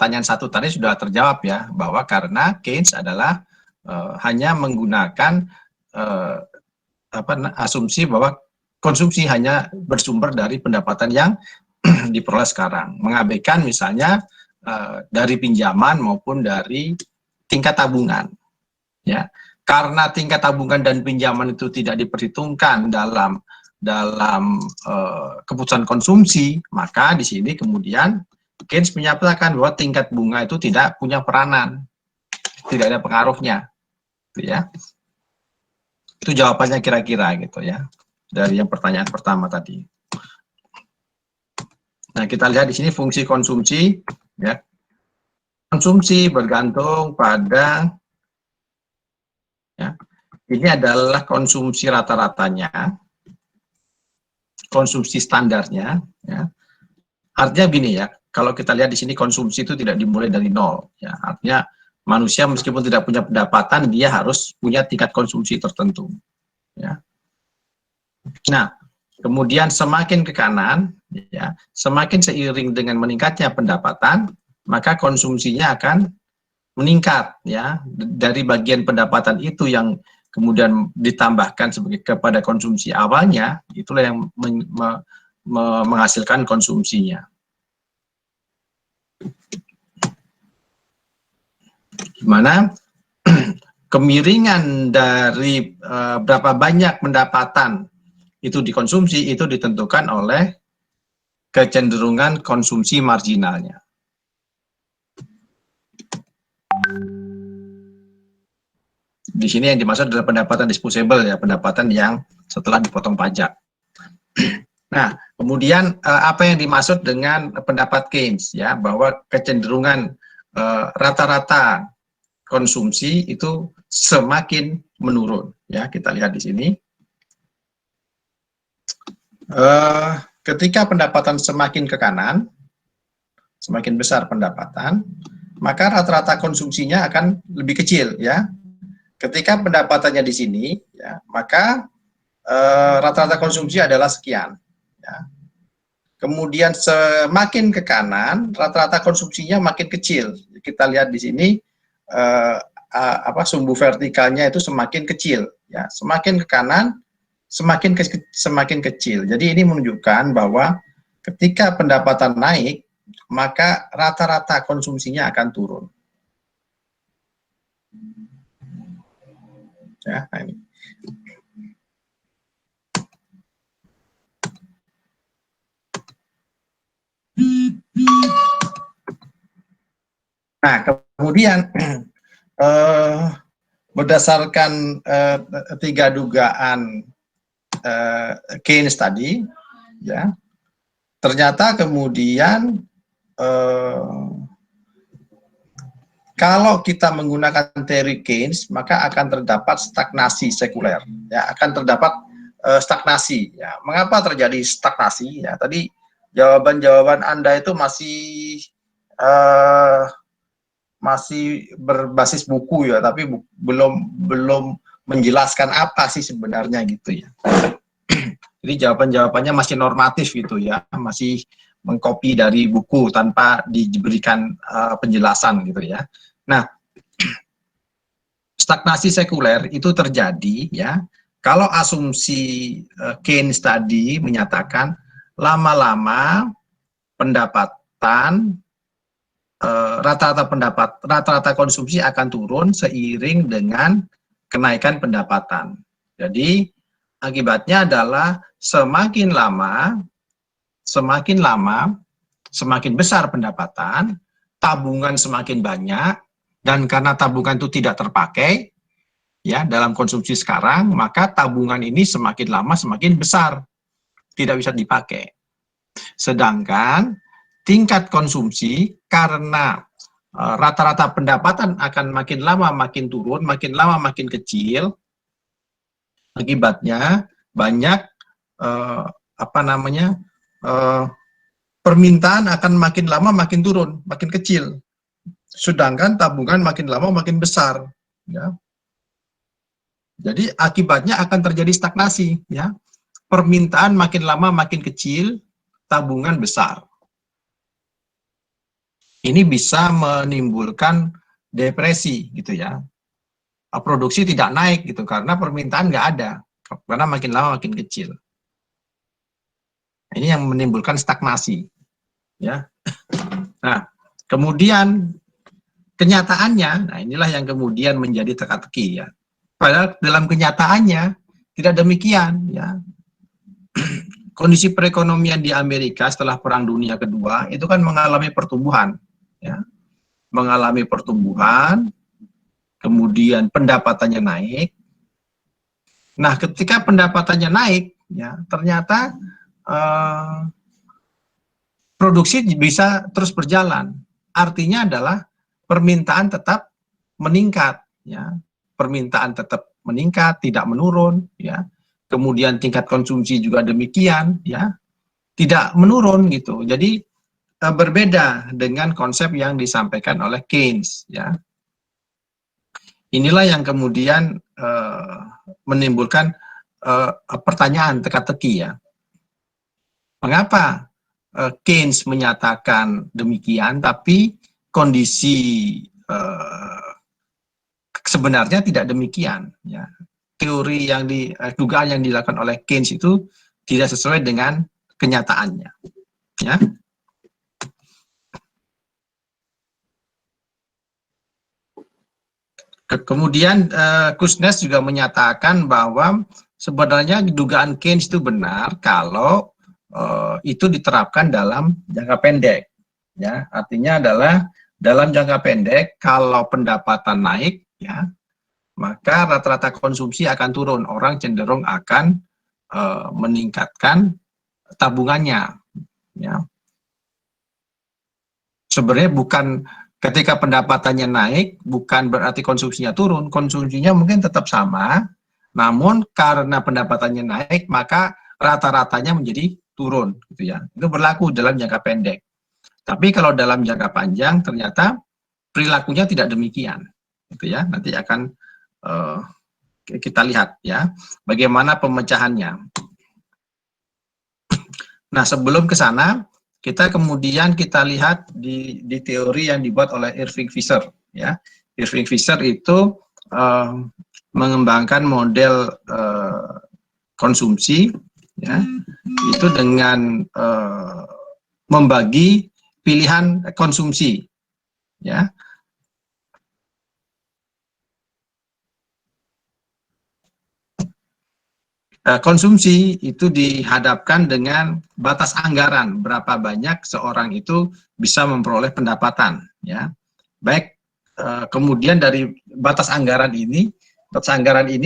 pertanyaan satu tadi sudah terjawab ya, bahwa karena Keynes adalah hanya menggunakan asumsi bahwa konsumsi hanya bersumber dari pendapatan yang diperoleh sekarang, mengabaikan misalnya dari pinjaman maupun dari tingkat tabungan. Ya, karena tingkat tabungan dan pinjaman itu tidak diperhitungkan dalam keputusan konsumsi, maka di sini kemudian Keynes menyatakan bahwa tingkat bunga itu tidak punya peranan, tidak ada pengaruhnya, gitu ya. Itu jawabannya kira-kira gitu ya, dari yang pertanyaan pertama tadi. Nah, kita lihat di sini fungsi konsumsi, ya. Konsumsi bergantung pada, ya, ini adalah konsumsi rata-ratanya, konsumsi standarnya, ya. Artinya gini ya, kalau kita lihat di sini konsumsi itu tidak dimulai dari nol, ya. Artinya manusia meskipun tidak punya pendapatan, dia harus punya tingkat konsumsi tertentu, ya. Nah, kemudian semakin ke kanan, ya, semakin seiring dengan meningkatnya pendapatan, maka konsumsinya akan meningkat, ya. Dari bagian pendapatan itu yang kemudian ditambahkan sebagai kepada konsumsi awalnya, itulah yang menghasilkan konsumsinya. Dimana kemiringan dari berapa banyak pendapatan itu dikonsumsi itu ditentukan oleh kecenderungan konsumsi marginalnya. Di sini yang dimaksud adalah pendapatan disposable, ya, pendapatan yang setelah dipotong pajak. Nah, kemudian apa yang dimaksud dengan pendapat Keynes, ya, bahwa kecenderungan rata-rata konsumsi itu semakin menurun, ya. Kita lihat di sini. Ketika pendapatan semakin ke kanan, semakin besar pendapatan, maka rata-rata konsumsinya akan lebih kecil, ya. Ketika pendapatannya di sini, ya, maka rata-rata konsumsi adalah sekian, ya. Kemudian semakin ke kanan, rata-rata konsumsinya makin kecil. Kita lihat di sini sumbu vertikalnya itu semakin kecil, ya. Semakin ke kanan, semakin kecil. Jadi ini menunjukkan bahwa ketika pendapatan naik, maka rata-rata konsumsinya akan turun. Ya, nah ini. Nah, kemudian berdasarkan tiga dugaan Keynes tadi, ya, ternyata kemudian kalau kita menggunakan teori Keynes, maka akan terdapat stagnasi sekuler, ya, akan terdapat stagnasi, ya. Mengapa terjadi stagnasi? Ya, tadi jawaban-jawaban Anda itu masih berbasis buku, ya, tapi belum menjelaskan apa sih sebenarnya gitu, ya. Jadi jawaban-jawabannya masih normatif gitu, ya, masih mengcopy dari buku tanpa diberikan penjelasan gitu, ya. Nah, stagnasi sekuler itu terjadi, ya, kalau asumsi Keynes tadi menyatakan lama-lama pendapatan rata-rata konsumsi akan turun seiring dengan kenaikan pendapatan. Jadi akibatnya adalah semakin lama semakin besar pendapatan, tabungan semakin banyak, dan karena tabungan itu tidak terpakai, ya, dalam konsumsi sekarang, maka tabungan ini semakin lama semakin besar, tidak bisa dipakai. Sedangkan tingkat konsumsi karena rata-rata pendapatan akan makin lama makin turun, makin lama makin kecil, akibatnya banyak permintaan akan makin lama makin turun, makin kecil. Sedangkan tabungan makin lama makin besar, ya. Jadi akibatnya akan terjadi stagnasi, ya. Permintaan makin lama makin kecil, tabungan besar. ini bisa menimbulkan depresi gitu ya. Produksi tidak naik gitu karena permintaan nggak ada, karena makin lama makin kecil. Ini yang menimbulkan stagnasi ya. Nah, kemudian kenyataannya, nah inilah yang kemudian menjadi teka-teki ya. Padahal dalam kenyataannya tidak demikian ya. Kondisi perekonomian di Amerika setelah Perang Dunia Kedua itu kan mengalami pertumbuhan ya. Mengalami pertumbuhan, kemudian pendapatannya naik. Nah, ketika pendapatannya naik ya, ternyata produksi bisa terus berjalan. Artinya adalah permintaan tetap meningkat ya. Permintaan tetap meningkat, tidak menurun ya. Kemudian tingkat konsumsi juga demikian ya. Tidak menurun gitu. Jadi berbeda dengan konsep yang disampaikan oleh Keynes ya. Inilah yang kemudian menimbulkan pertanyaan teka-teki ya. Mengapa Keynes menyatakan demikian, tapi kondisi sebenarnya tidak demikian. Ya. Teori yang dugaan yang dilakukan oleh Keynes itu tidak sesuai dengan kenyataannya. Ya. Kemudian Kuznets juga menyatakan bahwa sebenarnya dugaan Keynes itu benar kalau itu diterapkan dalam jangka pendek. Ya, artinya adalah dalam jangka pendek kalau pendapatan naik, ya, maka rata-rata konsumsi akan turun. Orang cenderung akan meningkatkan tabungannya. Ya. Sebenarnya bukan ketika pendapatannya naik, bukan berarti konsumsinya turun. Konsumsinya mungkin tetap sama, namun karena pendapatannya naik, maka rata-ratanya menjadi turun, gitu ya. Itu berlaku dalam jangka pendek. Tapi kalau dalam jangka panjang ternyata perilakunya tidak demikian, gitu ya. Nanti akan kita lihat ya, bagaimana pemecahannya. Nah, sebelum ke sana, kita kemudian kita lihat di teori yang dibuat oleh Irving Fisher ya. Irving Fisher itu mengembangkan model konsumsi ya, itu dengan membagi pilihan konsumsi ya. Konsumsi itu dihadapkan dengan batas anggaran, berapa banyak seorang itu bisa memperoleh pendapatan ya. Baik, kemudian dari batas anggaran ini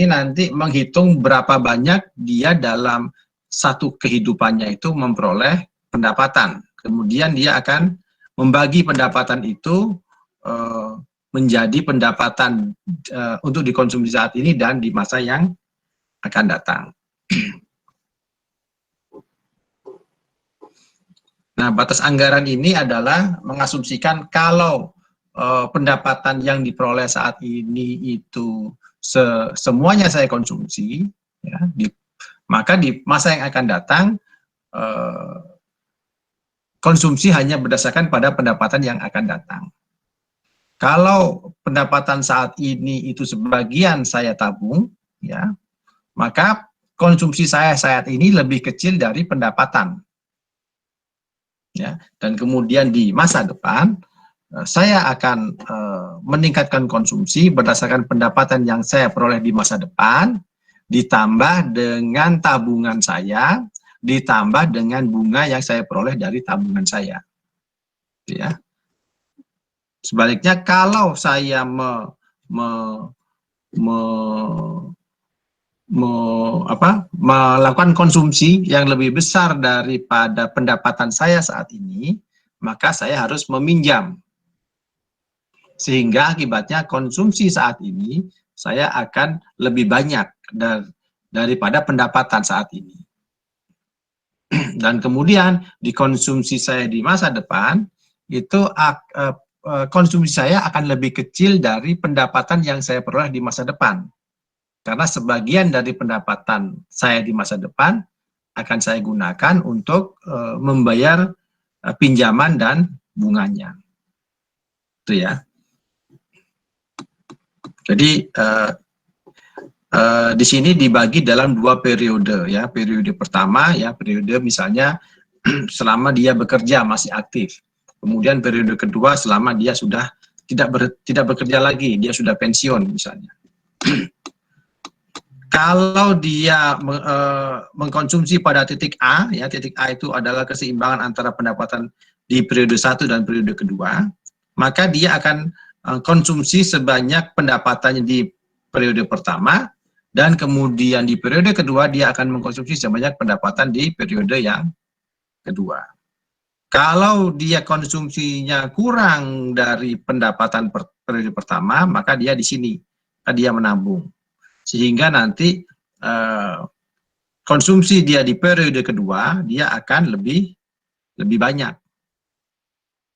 nanti menghitung berapa banyak dia dalam satu kehidupannya itu memperoleh pendapatan. Kemudian dia akan membagi pendapatan itu menjadi pendapatan untuk dikonsumsi saat ini dan di masa yang akan datang. Nah, batas anggaran ini adalah mengasumsikan kalau pendapatan yang diperoleh saat ini itu semuanya saya konsumsi, ya, maka di masa yang akan datang konsumsi hanya berdasarkan pada pendapatan yang akan datang. Kalau pendapatan saat ini itu sebagian saya tabung, ya, maka konsumsi saya saat ini lebih kecil dari pendapatan. Ya, dan kemudian di masa depan saya akan meningkatkan konsumsi berdasarkan pendapatan yang saya peroleh di masa depan, ditambah dengan tabungan saya, ditambah dengan bunga yang saya peroleh dari tabungan saya. Ya. Sebaliknya kalau saya melakukan konsumsi yang lebih besar daripada pendapatan saya saat ini, maka saya harus meminjam. Sehingga akibatnya konsumsi saat ini saya akan lebih banyak daripada pendapatan saat ini. Dan kemudian dikonsumsi saya di masa depan, itu konsumsi saya akan lebih kecil dari pendapatan yang saya peroleh di masa depan. Karena sebagian dari pendapatan saya di masa depan akan saya gunakan untuk membayar pinjaman dan bunganya. Itu ya. Jadi di sini dibagi dalam 2 periode ya. Periode pertama ya, periode misalnya selama dia bekerja masih aktif. Kemudian periode kedua selama dia sudah tidak bekerja lagi, dia sudah pensiun misalnya. Kalau dia mengkonsumsi pada titik A, ya titik A itu adalah keseimbangan antara pendapatan di periode 1 dan periode kedua, maka dia akan konsumsi sebanyak pendapatannya di periode pertama, dan kemudian di periode kedua dia akan mengkonsumsi sebanyak pendapatan di periode yang kedua. Kalau dia konsumsinya kurang dari pendapatan periode pertama, maka dia di sini, dia menabung. Sehingga nanti konsumsi dia di periode kedua, dia akan lebih banyak.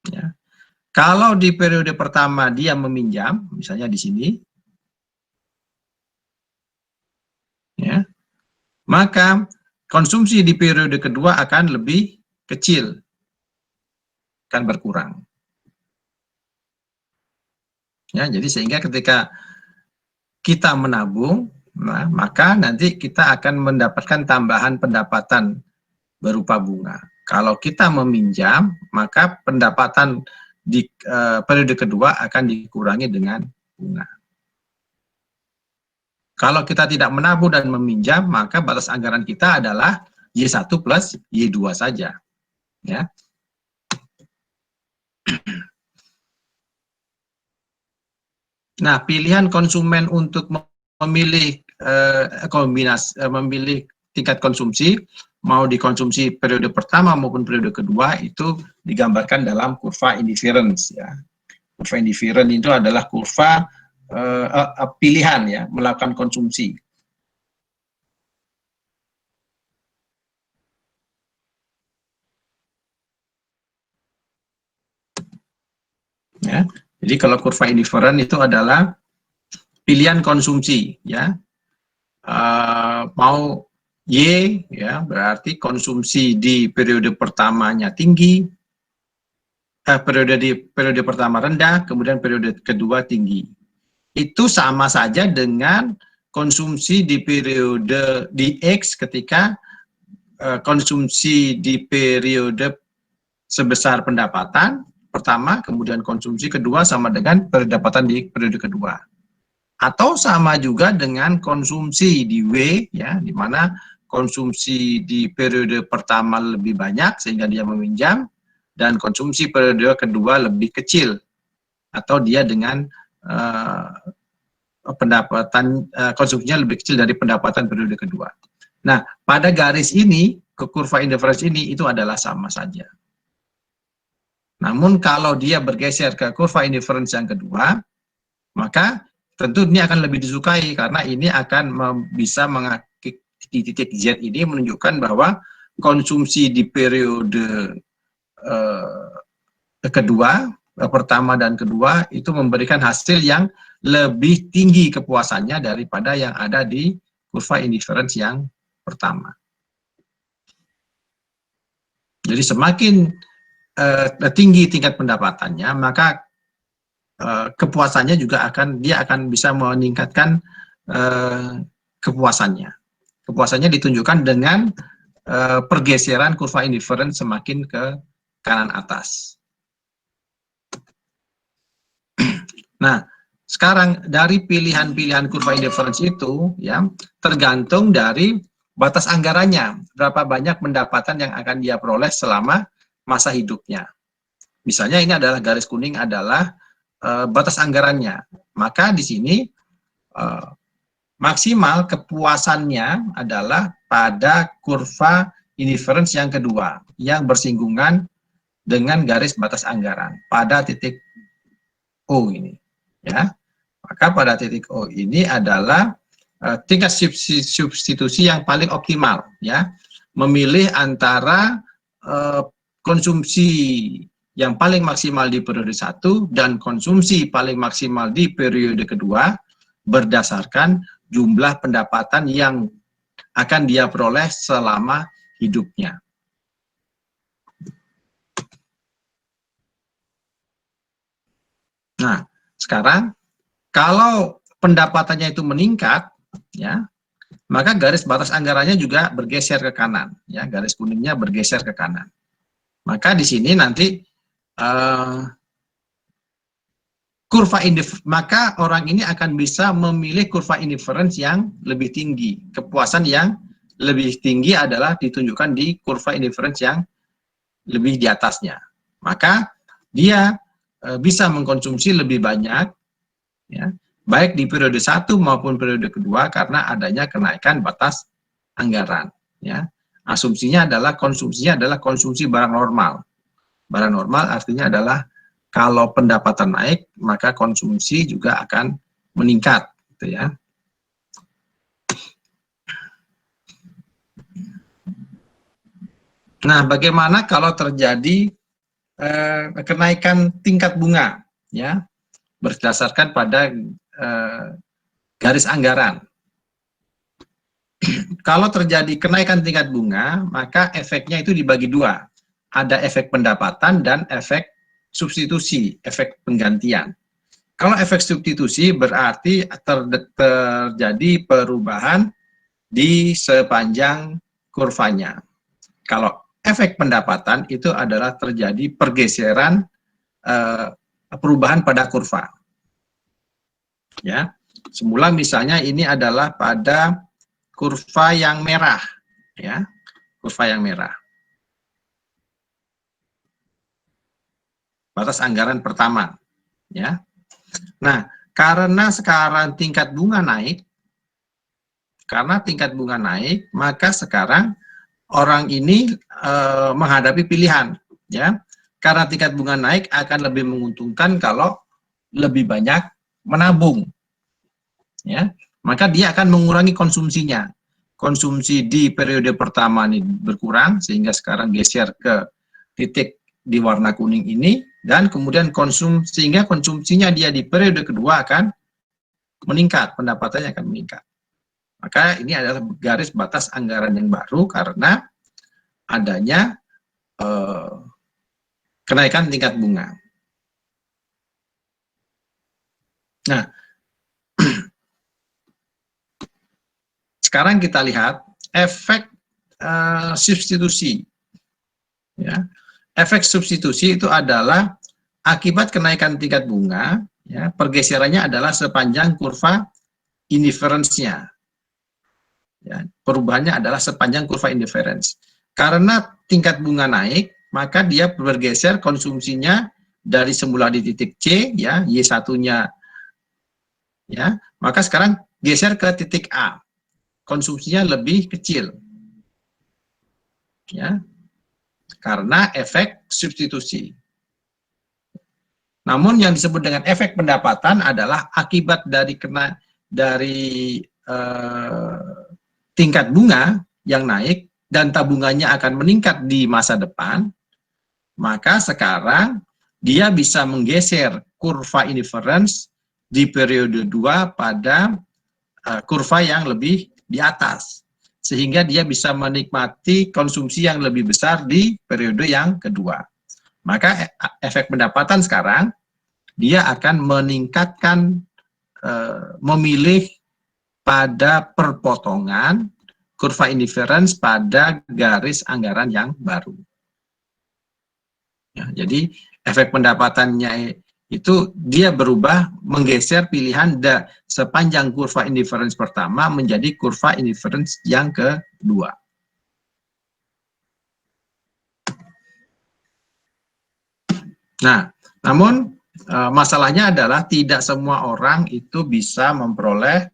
Ya. Kalau di periode pertama dia meminjam, misalnya di sini, ya, maka konsumsi di periode kedua akan lebih kecil, akan berkurang. Ya, jadi sehingga ketika kita menabung, nah, maka nanti kita akan mendapatkan tambahan pendapatan berupa bunga. Kalau kita meminjam, maka pendapatan di periode kedua akan dikurangi dengan bunga. Kalau kita tidak menabung dan meminjam, maka batas anggaran kita adalah Y1 plus Y2 saja. Ya. Nah, pilihan konsumen untuk memilih memilih tingkat konsumsi, mau dikonsumsi periode pertama maupun periode kedua, itu digambarkan dalam kurva indifference ya. Kurva indifference itu adalah kurva pilihan ya, melakukan konsumsi. Ya. Jadi kalau kurva indifferent itu adalah pilihan konsumsi ya. Mau Y ya, berarti konsumsi di periode pertamanya tinggi, periode pertama rendah, kemudian periode kedua tinggi. Itu sama saja dengan konsumsi di periode di X ketika konsumsi di periode sebesar pendapatan pertama, kemudian konsumsi kedua sama dengan pendapatan di periode kedua. Atau sama juga dengan konsumsi di W, ya, di mana konsumsi di periode pertama lebih banyak sehingga dia meminjam, dan konsumsi periode kedua lebih kecil, atau dia dengan pendapatan konsumsinya lebih kecil dari pendapatan periode kedua. Nah, pada garis ini, ke kurva indifference ini, itu adalah sama saja. Namun kalau dia bergeser ke kurva indifference yang kedua, maka tentu ini akan lebih disukai karena ini akan bisa di titik Z ini menunjukkan bahwa konsumsi di periode kedua, pertama dan kedua, itu memberikan hasil yang lebih tinggi kepuasannya daripada yang ada di kurva indifference yang pertama. Jadi semakin tinggi tingkat pendapatannya, maka kepuasannya juga dia akan bisa meningkatkan kepuasannya. Kepuasannya ditunjukkan dengan pergeseran kurva indifference semakin ke kanan atas. Nah, sekarang dari pilihan-pilihan kurva indifference itu ya tergantung dari batas anggarannya, berapa banyak pendapatan yang akan dia peroleh selama masa hidupnya. Misalnya ini adalah garis kuning adalah batas anggarannya. Maka di sini maksimal kepuasannya adalah pada kurva indifference yang kedua, yang bersinggungan dengan garis batas anggaran pada titik O ini. Ya, maka pada titik O ini adalah tingkat substitusi yang paling optimal, ya, memilih antara konsumsi yang paling maksimal di periode 1 dan konsumsi paling maksimal di periode kedua berdasarkan jumlah pendapatan yang akan dia peroleh selama hidupnya. sekarang kalau pendapatannya itu meningkat, ya, maka garis batas anggarannya juga bergeser ke kanan, ya, garis kuningnya bergeser ke kanan. Maka di sini nanti maka orang ini akan bisa memilih kurva indifference yang lebih tinggi. Kepuasan yang lebih tinggi adalah ditunjukkan di kurva indifference yang lebih di atasnya. Maka dia bisa mengkonsumsi lebih banyak, ya, baik di periode 1 maupun periode kedua karena adanya kenaikan batas anggaran. Ya. Asumsinya adalah konsumsinya adalah konsumsi barang normal. Barang normal artinya adalah kalau pendapatan naik, maka konsumsi juga akan meningkat, gitu ya. Nah, bagaimana kalau terjadi kenaikan tingkat bunga, ya, berdasarkan pada garis anggaran. Kalau terjadi kenaikan tingkat bunga, maka efeknya itu dibagi dua. Ada efek pendapatan dan efek substitusi, efek penggantian. Kalau efek substitusi berarti terjadi perubahan di sepanjang kurvanya. Kalau efek pendapatan itu adalah terjadi pergeseran perubahan pada kurva. Ya, semula misalnya ini adalah pada kurva yang merah, ya, kurva yang merah. Batas anggaran pertama, ya. Nah, karena sekarang tingkat bunga naik, maka sekarang orang ini menghadapi pilihan, ya. Karena tingkat bunga naik akan lebih menguntungkan kalau lebih banyak menabung, ya. Maka dia akan mengurangi konsumsinya. Konsumsi di periode pertama ini berkurang sehingga sekarang geser ke titik di warna kuning ini, dan kemudian sehingga konsumsinya dia di periode kedua akan meningkat, pendapatannya akan meningkat. Maka ini adalah garis batas anggaran yang baru karena adanya kenaikan tingkat bunga. Nah, sekarang kita lihat efek substitusi. Ya. Efek substitusi itu adalah akibat kenaikan tingkat bunga, ya, pergeserannya adalah sepanjang kurva indifference-nya. Ya, perubahannya adalah sepanjang kurva indifference. Karena tingkat bunga naik, maka dia bergeser konsumsinya dari semula di titik C, ya, Y1-nya, ya, maka sekarang geser ke titik A. Konsumsinya lebih kecil. Ya. Karena efek substitusi. Namun yang disebut dengan efek pendapatan adalah akibat dari tingkat bunga yang naik dan tabungannya akan meningkat di masa depan, maka sekarang dia bisa menggeser kurva indifference di periode 2 pada kurva yang lebih di atas. Sehingga dia bisa menikmati konsumsi yang lebih besar di periode yang kedua. Maka efek pendapatan sekarang, dia akan meningkatkan, memilih pada perpotongan kurva indifference pada garis anggaran yang baru. Ya, jadi efek pendapatannya itu dia berubah menggeser pilihan sepanjang kurva indifference pertama menjadi kurva indifference yang kedua. Nah, namun masalahnya adalah tidak semua orang itu bisa memperoleh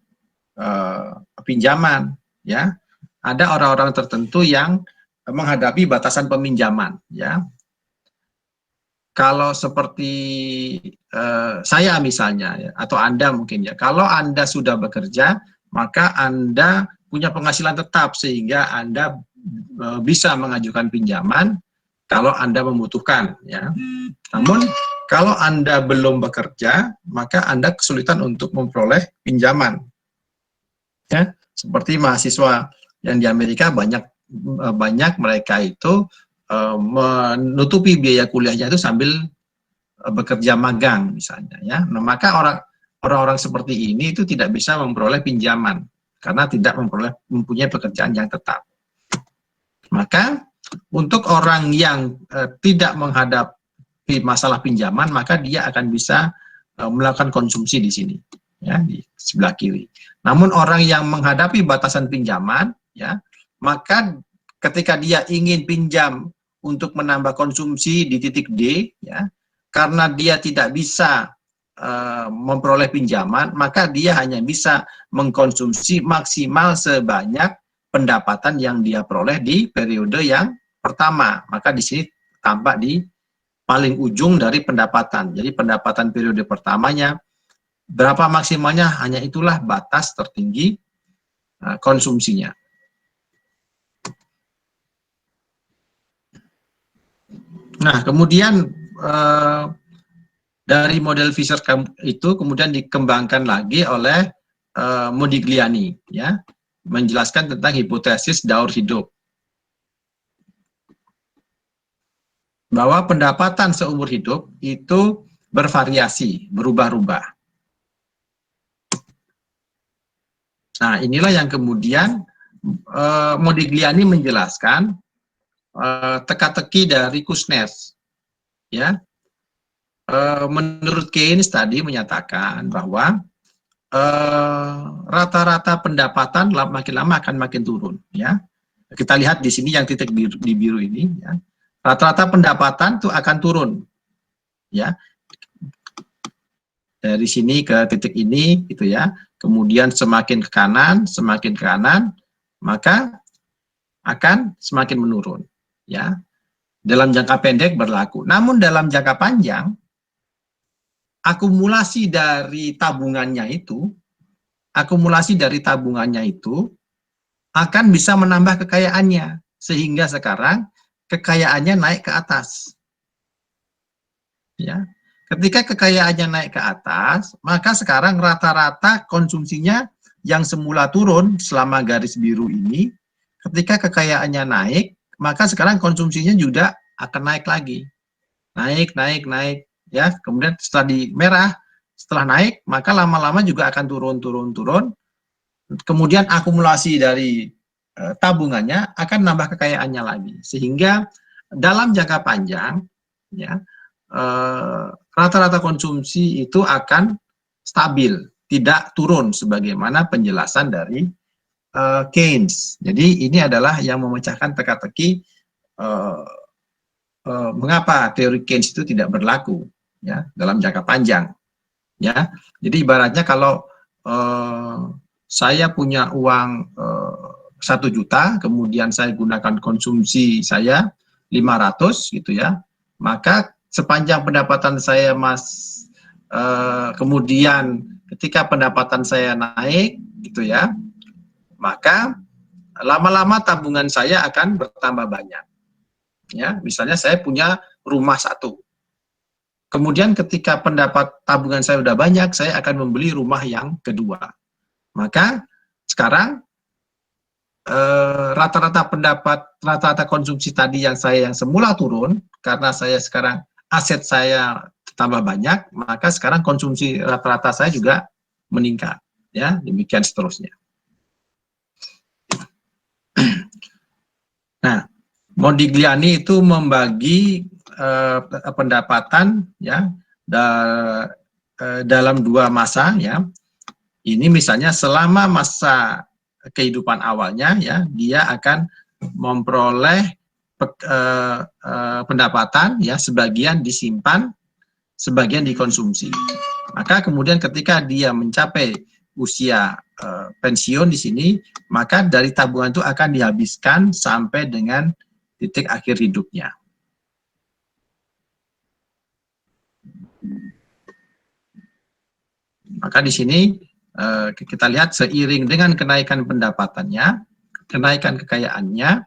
pinjaman, ya. Ada orang-orang tertentu yang menghadapi batasan peminjaman, ya. Kalau seperti saya misalnya, ya, atau Anda mungkin, ya, kalau Anda sudah bekerja, maka Anda punya penghasilan tetap sehingga Anda bisa mengajukan pinjaman kalau Anda membutuhkan, ya. Namun kalau Anda belum bekerja, maka Anda kesulitan untuk memperoleh pinjaman. Ya, seperti mahasiswa yang di Amerika banyak mereka itu menutupi biaya kuliahnya itu sambil bekerja magang misalnya ya. Nah, maka orang-orang seperti ini itu tidak bisa memperoleh pinjaman karena tidak mempunyai pekerjaan yang tetap. Maka untuk orang yang tidak menghadapi masalah pinjaman, maka dia akan bisa melakukan konsumsi di sini ya, di sebelah kiri. Namun orang yang menghadapi batasan pinjaman ya, maka ketika dia ingin pinjam untuk menambah konsumsi di titik D ya, karena dia tidak bisa memperoleh pinjaman, maka dia hanya bisa mengkonsumsi maksimal sebanyak pendapatan yang dia peroleh di periode yang pertama. Maka di sini tampak di paling ujung dari pendapatan. Jadi pendapatan periode pertamanya berapa maksimalnya, hanya itulah batas tertinggi konsumsinya. Nah, kemudian dari model Fisher itu kemudian dikembangkan lagi oleh Modigliani, ya, menjelaskan tentang hipotesis daur hidup. Bahwa pendapatan seumur hidup itu bervariasi, berubah-ubah. Nah, inilah yang kemudian Modigliani menjelaskan teka-teki dari Kuznets, ya. Menurut Keynes tadi menyatakan bahwa rata-rata pendapatan makin lama akan makin turun, ya. Kita lihat di sini yang titik biru, di biru ini, ya. Rata-rata pendapatan itu akan turun, ya. Dari sini ke titik ini, gitu ya. Kemudian semakin ke kanan, maka akan semakin menurun, ya. Dalam jangka pendek berlaku. Namun dalam jangka panjang, akumulasi dari tabungannya itu akan bisa menambah kekayaannya, sehingga sekarang kekayaannya naik ke atas. Ya, ketika kekayaannya naik ke atas, maka sekarang rata-rata konsumsinya yang semula turun selama garis biru ini, ketika kekayaannya naik, maka sekarang konsumsinya juga akan naik lagi. Naik, ya. Kemudian setelah di merah, setelah naik, maka lama-lama juga akan turun. Kemudian akumulasi dari tabungannya akan nambah kekayaannya lagi. Sehingga dalam jangka panjang, ya, rata-rata konsumsi itu akan stabil, tidak turun sebagaimana penjelasan dari Keynes. Jadi ini adalah yang memecahkan teka-teki mengapa teori Keynes itu tidak berlaku, ya, dalam jangka panjang, ya. Jadi ibaratnya kalau saya punya uang 1 juta, kemudian saya gunakan konsumsi saya 500 gitu ya, maka sepanjang pendapatan saya kemudian ketika pendapatan saya naik gitu ya, maka lama-lama tabungan saya akan bertambah banyak. Ya, misalnya saya punya rumah 1. Kemudian ketika tabungan saya sudah banyak, saya akan membeli rumah yang kedua. Maka sekarang rata-rata konsumsi tadi yang semula turun, karena saya sekarang aset saya tambah banyak, maka sekarang konsumsi rata-rata saya juga meningkat, ya, demikian seterusnya. Nah, Modigliani itu membagi pendapatan, ya, dalam 2 masa, ya. Ini misalnya selama masa kehidupan awalnya, ya, dia akan memperoleh pendapatan, ya, sebagian disimpan, sebagian dikonsumsi. Maka kemudian ketika dia mencapai usia pensiun di sini, maka dari tabungan itu akan dihabiskan sampai dengan titik akhir hidupnya. Maka di sini kita lihat seiring dengan kenaikan pendapatannya, kenaikan kekayaannya,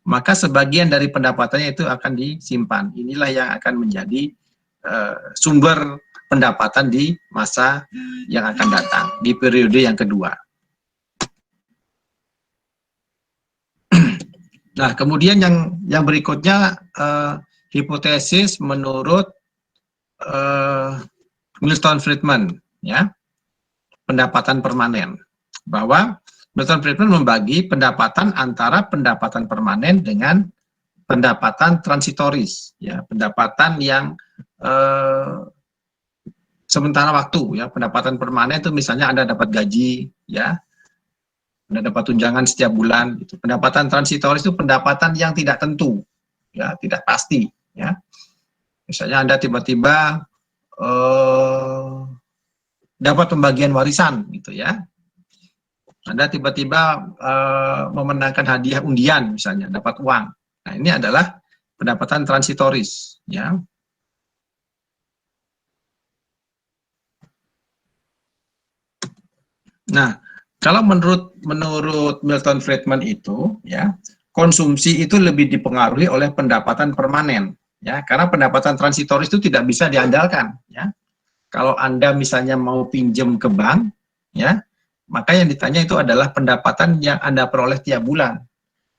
maka sebagian dari pendapatannya itu akan disimpan. Inilah yang akan menjadi sumber pendapatan di masa yang akan datang, di periode yang kedua. Nah, kemudian yang berikutnya hipotesis menurut Milton Friedman, ya, pendapatan permanen, bahwa Milton Friedman membagi pendapatan antara pendapatan permanen dengan pendapatan transitoris, ya, pendapatan yang sementara waktu, ya. Pendapatan permanen itu misalnya Anda dapat gaji, ya, Anda dapat tunjangan setiap bulan, gitu. Pendapatan transitoris itu pendapatan yang tidak tentu, ya, tidak pasti, ya. Misalnya Anda tiba-tiba dapat pembagian warisan, gitu, ya. Anda tiba-tiba memenangkan hadiah undian, misalnya dapat uang. Nah, ini adalah pendapatan transitoris, ya. Nah, kalau menurut Milton Friedman itu, ya, konsumsi itu lebih dipengaruhi oleh pendapatan permanen, ya, karena pendapatan transitoris itu tidak bisa diandalkan, ya. Kalau Anda misalnya mau pinjam ke bank, ya, maka yang ditanya itu adalah pendapatan yang Anda peroleh tiap bulan,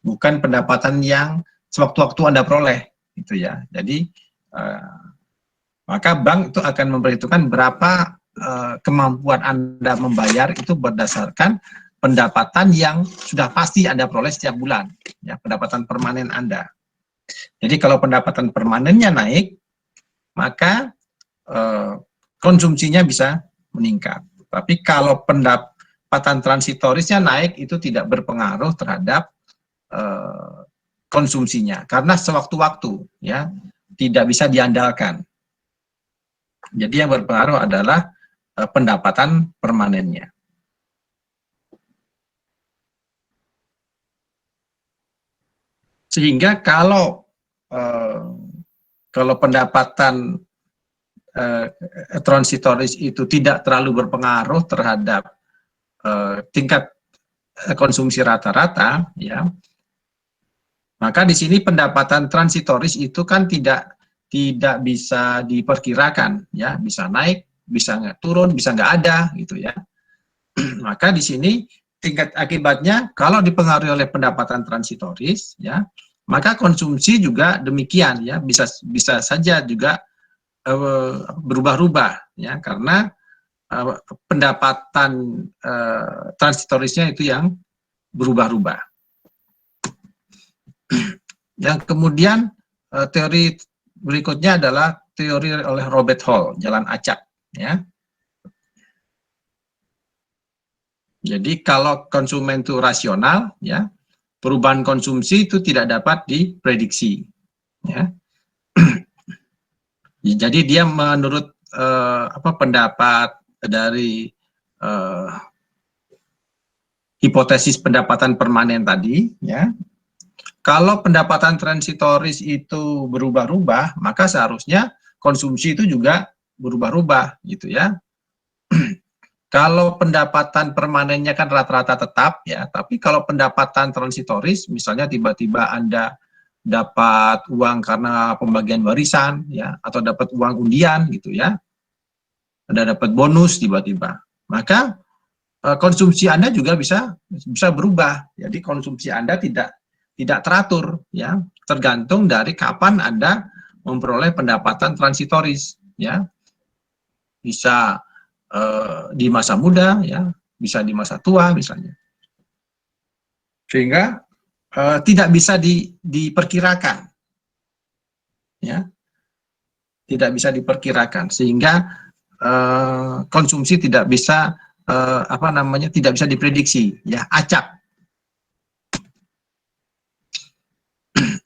bukan pendapatan yang sewaktu-waktu Anda peroleh, gitu, ya. Jadi maka bank itu akan memperhitungkan berapa kemampuan Anda membayar itu berdasarkan pendapatan yang sudah pasti Anda peroleh setiap bulan, ya, pendapatan permanen Anda. Jadi kalau pendapatan permanennya naik, maka konsumsinya bisa meningkat. Tapi kalau pendapatan transitorisnya naik, itu tidak berpengaruh terhadap konsumsinya, karena sewaktu-waktu, ya, tidak bisa diandalkan. Jadi yang berpengaruh adalah pendapatan permanennya. Sehingga kalau pendapatan transitoris itu tidak terlalu berpengaruh terhadap tingkat konsumsi rata-rata, ya, maka di sini pendapatan transitoris itu kan tidak bisa diperkirakan, ya, bisa naik, bisa nggak turun, bisa nggak ada, gitu, ya. Maka di sini tingkat akibatnya kalau dipengaruhi oleh pendapatan transitoris, ya, maka konsumsi juga demikian, ya, bisa saja juga berubah-ubah, ya, karena pendapatan transitorisnya itu yang berubah-ubah. Yang kemudian teori berikutnya adalah teori oleh Robert Hall, jalan acak, ya. Jadi kalau konsumen itu rasional, ya, perubahan konsumsi itu tidak dapat diprediksi, ya. Jadi dia menurut pendapat dari hipotesis pendapatan permanen tadi, ya, kalau pendapatan transitoris itu berubah-ubah, maka seharusnya konsumsi itu juga berubah-ubah, gitu, ya. Kalau pendapatan permanennya kan rata-rata tetap, ya, tapi kalau pendapatan transitoris, misalnya tiba-tiba Anda dapat uang karena pembagian warisan, ya, atau dapat uang undian, gitu, ya, Anda dapat bonus tiba-tiba, maka konsumsi Anda juga bisa berubah. Jadi konsumsi Anda tidak teratur, ya, tergantung dari kapan Anda memperoleh pendapatan transitoris, ya, bisa di masa muda, ya, bisa di masa tua misalnya, sehingga tidak bisa diperkirakan, ya, tidak bisa diperkirakan, sehingga konsumsi tidak bisa tidak bisa diprediksi, ya, acak.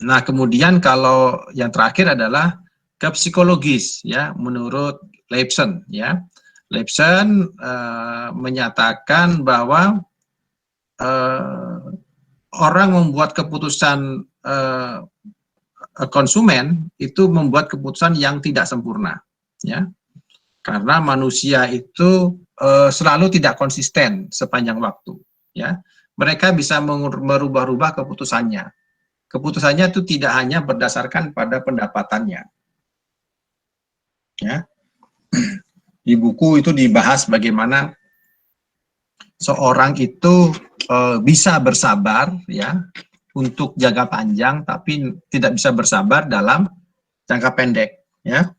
Nah, kemudian kalau yang terakhir adalah ke psikologis, ya, menurut Leibson, ya. Leibson menyatakan bahwa orang membuat keputusan konsumen itu membuat keputusan yang tidak sempurna, ya, karena manusia itu selalu tidak konsisten sepanjang waktu, ya. Mereka bisa merubah-rubah keputusannya. Keputusannya itu tidak hanya berdasarkan pada pendapatannya, ya. Di buku itu dibahas bagaimana seorang itu bisa bersabar, ya, untuk jangka panjang, tapi tidak bisa bersabar dalam jangka pendek, ya.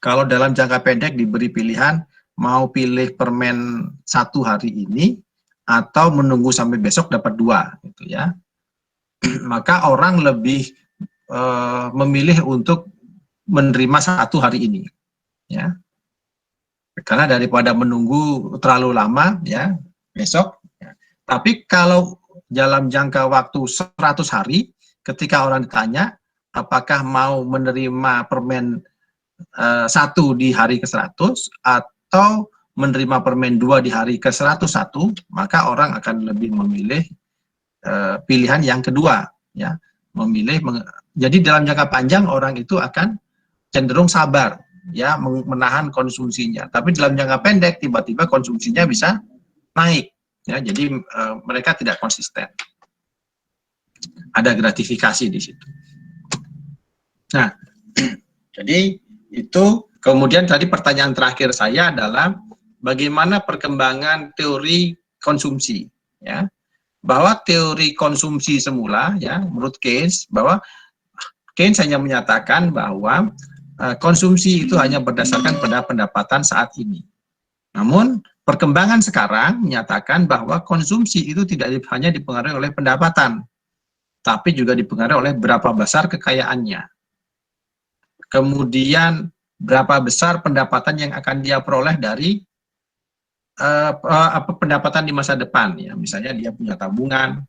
Kalau dalam jangka pendek diberi pilihan mau pilih permen 1 hari ini atau menunggu sampai besok dapat 2, gitu ya. Maka orang lebih memilih untuk menerima 1 hari ini, ya. Karena daripada menunggu terlalu lama, ya, besok. Ya. Tapi kalau dalam jangka waktu 100 hari, ketika orang ditanya apakah mau menerima permen 1 di hari ke-100 atau menerima permen 2 di hari ke-101, maka orang akan lebih memilih pilihan yang kedua, ya, jadi dalam jangka panjang orang itu akan cenderung sabar, ya, menahan konsumsinya. Tapi dalam jangka pendek tiba-tiba konsumsinya bisa naik, ya, jadi mereka tidak konsisten. Ada gratifikasi di situ. Nah, jadi itu. Kemudian tadi pertanyaan terakhir saya adalah bagaimana perkembangan teori konsumsi, ya. Bahwa teori konsumsi semula, ya, menurut Keynes, bahwa Keynes hanya menyatakan bahwa konsumsi itu hanya berdasarkan pada pendapatan saat ini. Namun perkembangan sekarang menyatakan bahwa konsumsi itu tidak hanya dipengaruhi oleh pendapatan, tapi juga dipengaruhi oleh berapa besar kekayaannya. Kemudian berapa besar pendapatan yang akan dia peroleh dari pendapatan di masa depan, ya. Misalnya dia punya tabungan,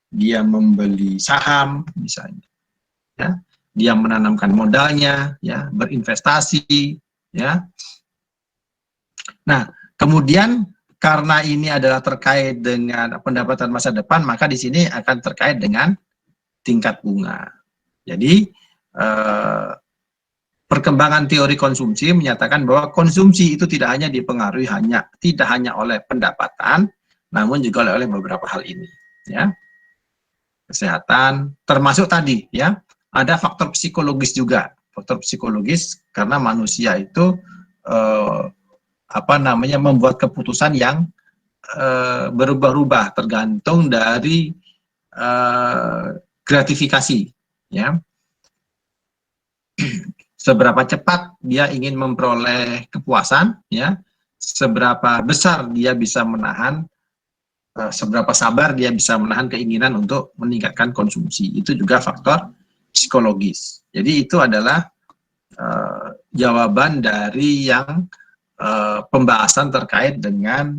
dia membeli saham misalnya, ya, dia menanamkan modalnya, ya, berinvestasi, ya. Nah, kemudian karena ini adalah terkait dengan pendapatan masa depan, maka di sini akan terkait dengan tingkat bunga. Jadi perkembangan teori konsumsi menyatakan bahwa konsumsi itu tidak hanya dipengaruhi tidak hanya oleh pendapatan, namun juga oleh beberapa hal ini, ya. Kesehatan, termasuk tadi, ya, ada faktor psikologis juga. Faktor psikologis karena manusia itu membuat keputusan yang berubah-ubah tergantung dari gratifikasi, ya. Seberapa cepat dia ingin memperoleh kepuasan, ya, seberapa besar dia bisa menahan, seberapa sabar dia bisa menahan keinginan untuk meningkatkan konsumsi. Itu juga faktor psikologis. Jadi itu adalah jawaban dari yang pembahasan terkait dengan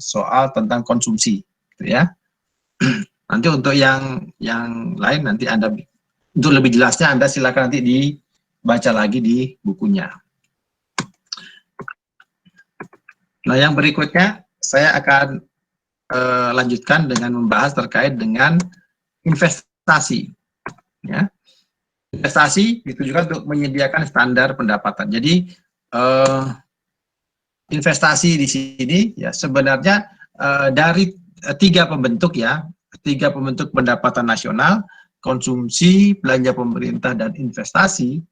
soal tentang konsumsi, gitu ya. Nanti untuk yang lain nanti Anda, untuk lebih jelasnya Anda silakan nanti dibaca lagi di bukunya. Nah, yang berikutnya saya akan lanjutkan dengan membahas terkait dengan investasi, ya. Investasi itu juga untuk menyediakan standar pendapatan. Jadi investasi di sini, ya, sebenarnya dari 3 pembentuk, ya, 3 pembentuk pendapatan nasional: konsumsi, belanja pemerintah, dan investasi.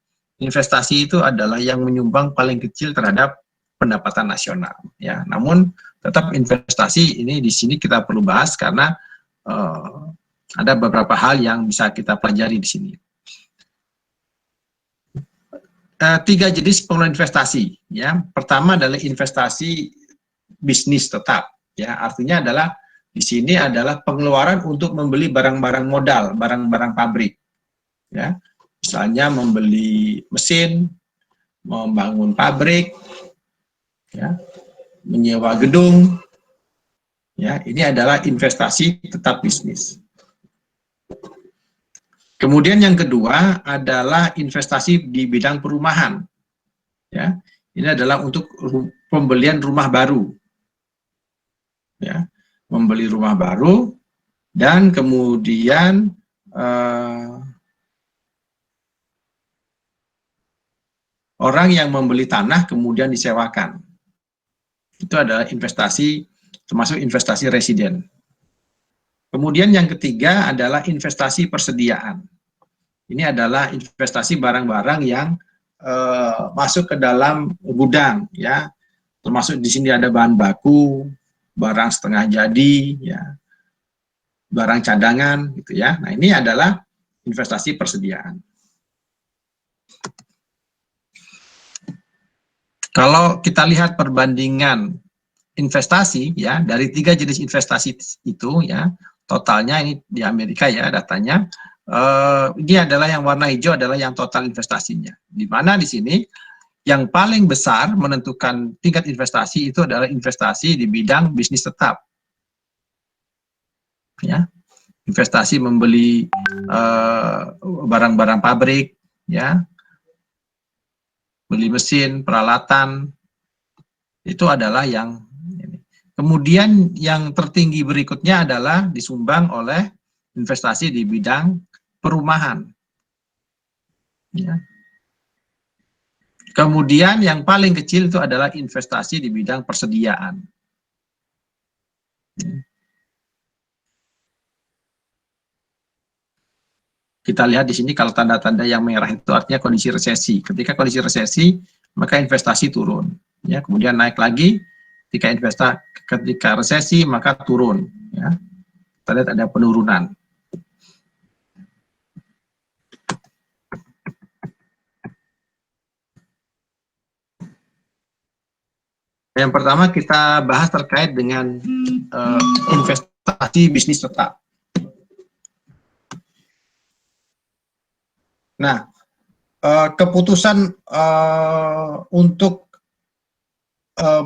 Investasi itu adalah yang menyumbang paling kecil terhadap pendapatan nasional, ya. Namun tetap investasi ini di sini kita perlu bahas karena ada beberapa hal yang bisa kita pelajari di sini. 3 jenis pengelolaan investasi, ya. Pertama adalah investasi bisnis tetap, ya. Artinya adalah di sini adalah pengeluaran untuk membeli barang-barang modal, barang-barang pabrik, ya. Misalnya membeli mesin, membangun pabrik, ya, menyewa gedung, ya. Ini adalah investasi tetap bisnis. Kemudian yang kedua adalah investasi di bidang perumahan, ya. Ini adalah untuk pembelian rumah baru, ya, membeli rumah baru, dan kemudian orang yang membeli tanah kemudian disewakan. Itu adalah investasi, termasuk investasi residen. Kemudian yang ketiga adalah investasi persediaan. Ini adalah investasi barang-barang yang masuk ke dalam gudang, ya. Termasuk di sini ada bahan baku, barang setengah jadi, ya, barang cadangan, gitu ya. Nah, ini adalah investasi persediaan. Kalau kita lihat perbandingan investasi ya dari 3 jenis investasi itu ya, totalnya ini di Amerika ya datanya, ini adalah yang warna hijau adalah yang total investasinya. Di mana di sini yang paling besar menentukan tingkat investasi itu adalah investasi di bidang bisnis tetap. Ya, investasi membeli barang-barang pabrik, ya, beli mesin, peralatan, itu adalah yang ini. Kemudian yang tertinggi berikutnya adalah disumbang oleh investasi di bidang perumahan. Ya. Kemudian yang paling kecil itu adalah investasi di bidang persediaan. Kita lihat di sini kalau tanda-tanda yang merah itu artinya kondisi resesi. Ketika kondisi resesi, maka investasi turun. Ya, kemudian naik lagi. Ketika resesi maka turun. Ya. Kita lihat ada penurunan. Yang pertama kita bahas terkait dengan investasi bisnis tetap. Nah, keputusan untuk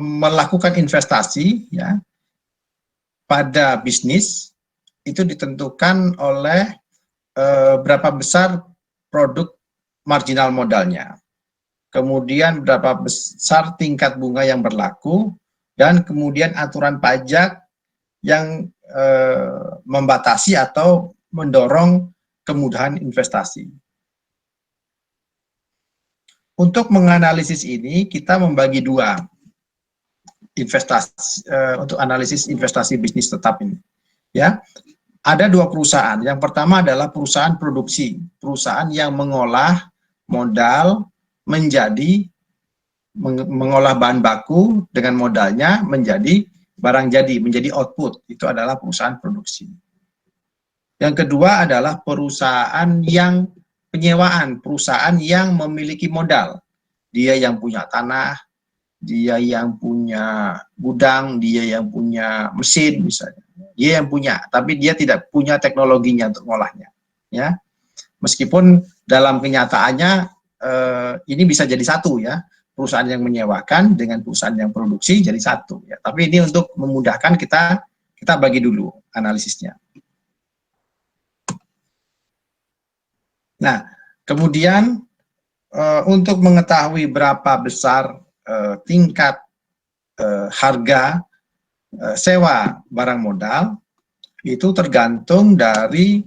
melakukan investasi ya pada bisnis itu ditentukan oleh berapa besar produk marginal modalnya, kemudian berapa besar tingkat bunga yang berlaku, dan kemudian aturan pajak yang membatasi atau mendorong kemudahan investasi. Untuk menganalisis ini, kita membagi dua investasi untuk analisis investasi bisnis tetap ini. Ya, ada dua perusahaan. Yang pertama adalah perusahaan produksi, perusahaan yang mengolah modal menjadi mengolah bahan baku dengan modalnya menjadi barang jadi, menjadi output. Itu adalah perusahaan produksi. Yang kedua adalah perusahaan yang penyewaan, perusahaan yang memiliki modal. Dia yang punya tanah, dia yang punya gudang, dia yang punya mesin misalnya. Dia yang punya, tapi dia tidak punya teknologinya untuk ngolahnya. Ya, meskipun dalam kenyataannya ini bisa jadi satu ya, perusahaan yang menyewakan dengan perusahaan yang produksi jadi satu. Ya. Tapi ini untuk memudahkan kita bagi dulu analisisnya. Nah, kemudian untuk mengetahui berapa besar tingkat harga sewa barang modal, itu tergantung dari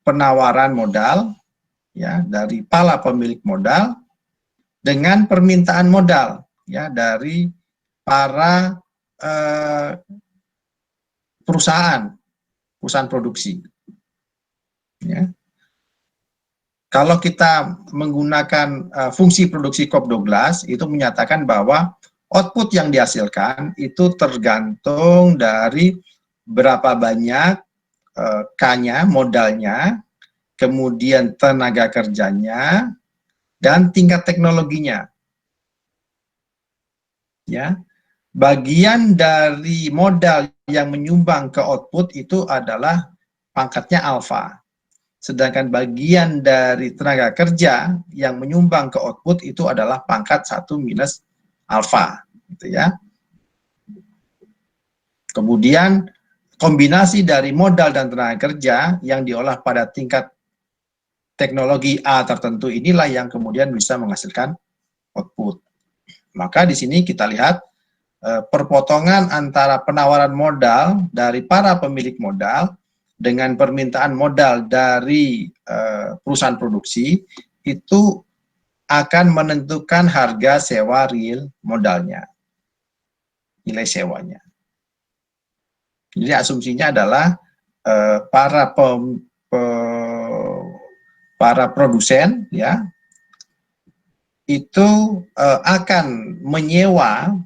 penawaran modal, ya, dari para pemilik modal dengan permintaan modal, ya, dari para perusahaan produksi. Ya. Kalau kita menggunakan fungsi produksi Cobb Douglas, itu menyatakan bahwa output yang dihasilkan itu tergantung dari berapa banyak K-nya, modalnya, kemudian tenaga kerjanya, dan tingkat teknologinya. Ya, bagian dari modal yang menyumbang ke output itu adalah pangkatnya alfa. Sedangkan bagian dari tenaga kerja yang menyumbang ke output itu adalah pangkat 1 minus alfa, gitu ya. Kemudian kombinasi dari modal dan tenaga kerja yang diolah pada tingkat teknologi A tertentu inilah yang kemudian bisa menghasilkan output. Maka di sini kita lihat perpotongan antara penawaran modal dari para pemilik modal dengan permintaan modal dari perusahaan produksi itu akan menentukan harga sewa real modalnya, nilai sewanya. Jadi asumsinya adalah para produsen ya itu akan menyewa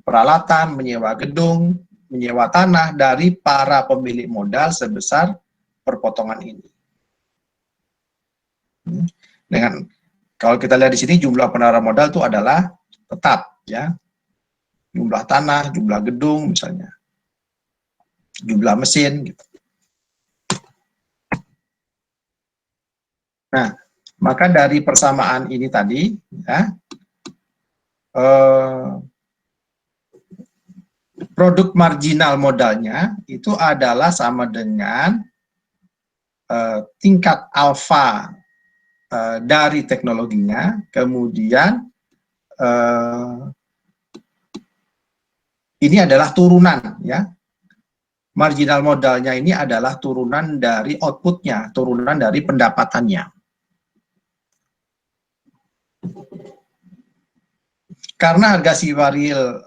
peralatan, menyewa gedung, menyewa tanah dari para pemilik modal sebesar perpotongan ini. Kalau kita lihat di sini jumlah penanaman modal itu adalah tetap, ya. Jumlah tanah, jumlah gedung misalnya, jumlah mesin gitu. Nah, maka dari persamaan ini tadi, ya, produk marginal modalnya itu adalah sama dengan tingkat alfa dari teknologinya, kemudian ini adalah turunan, ya. Marginal modalnya ini adalah turunan dari outputnya, turunan dari pendapatannya. Karena harga sewa real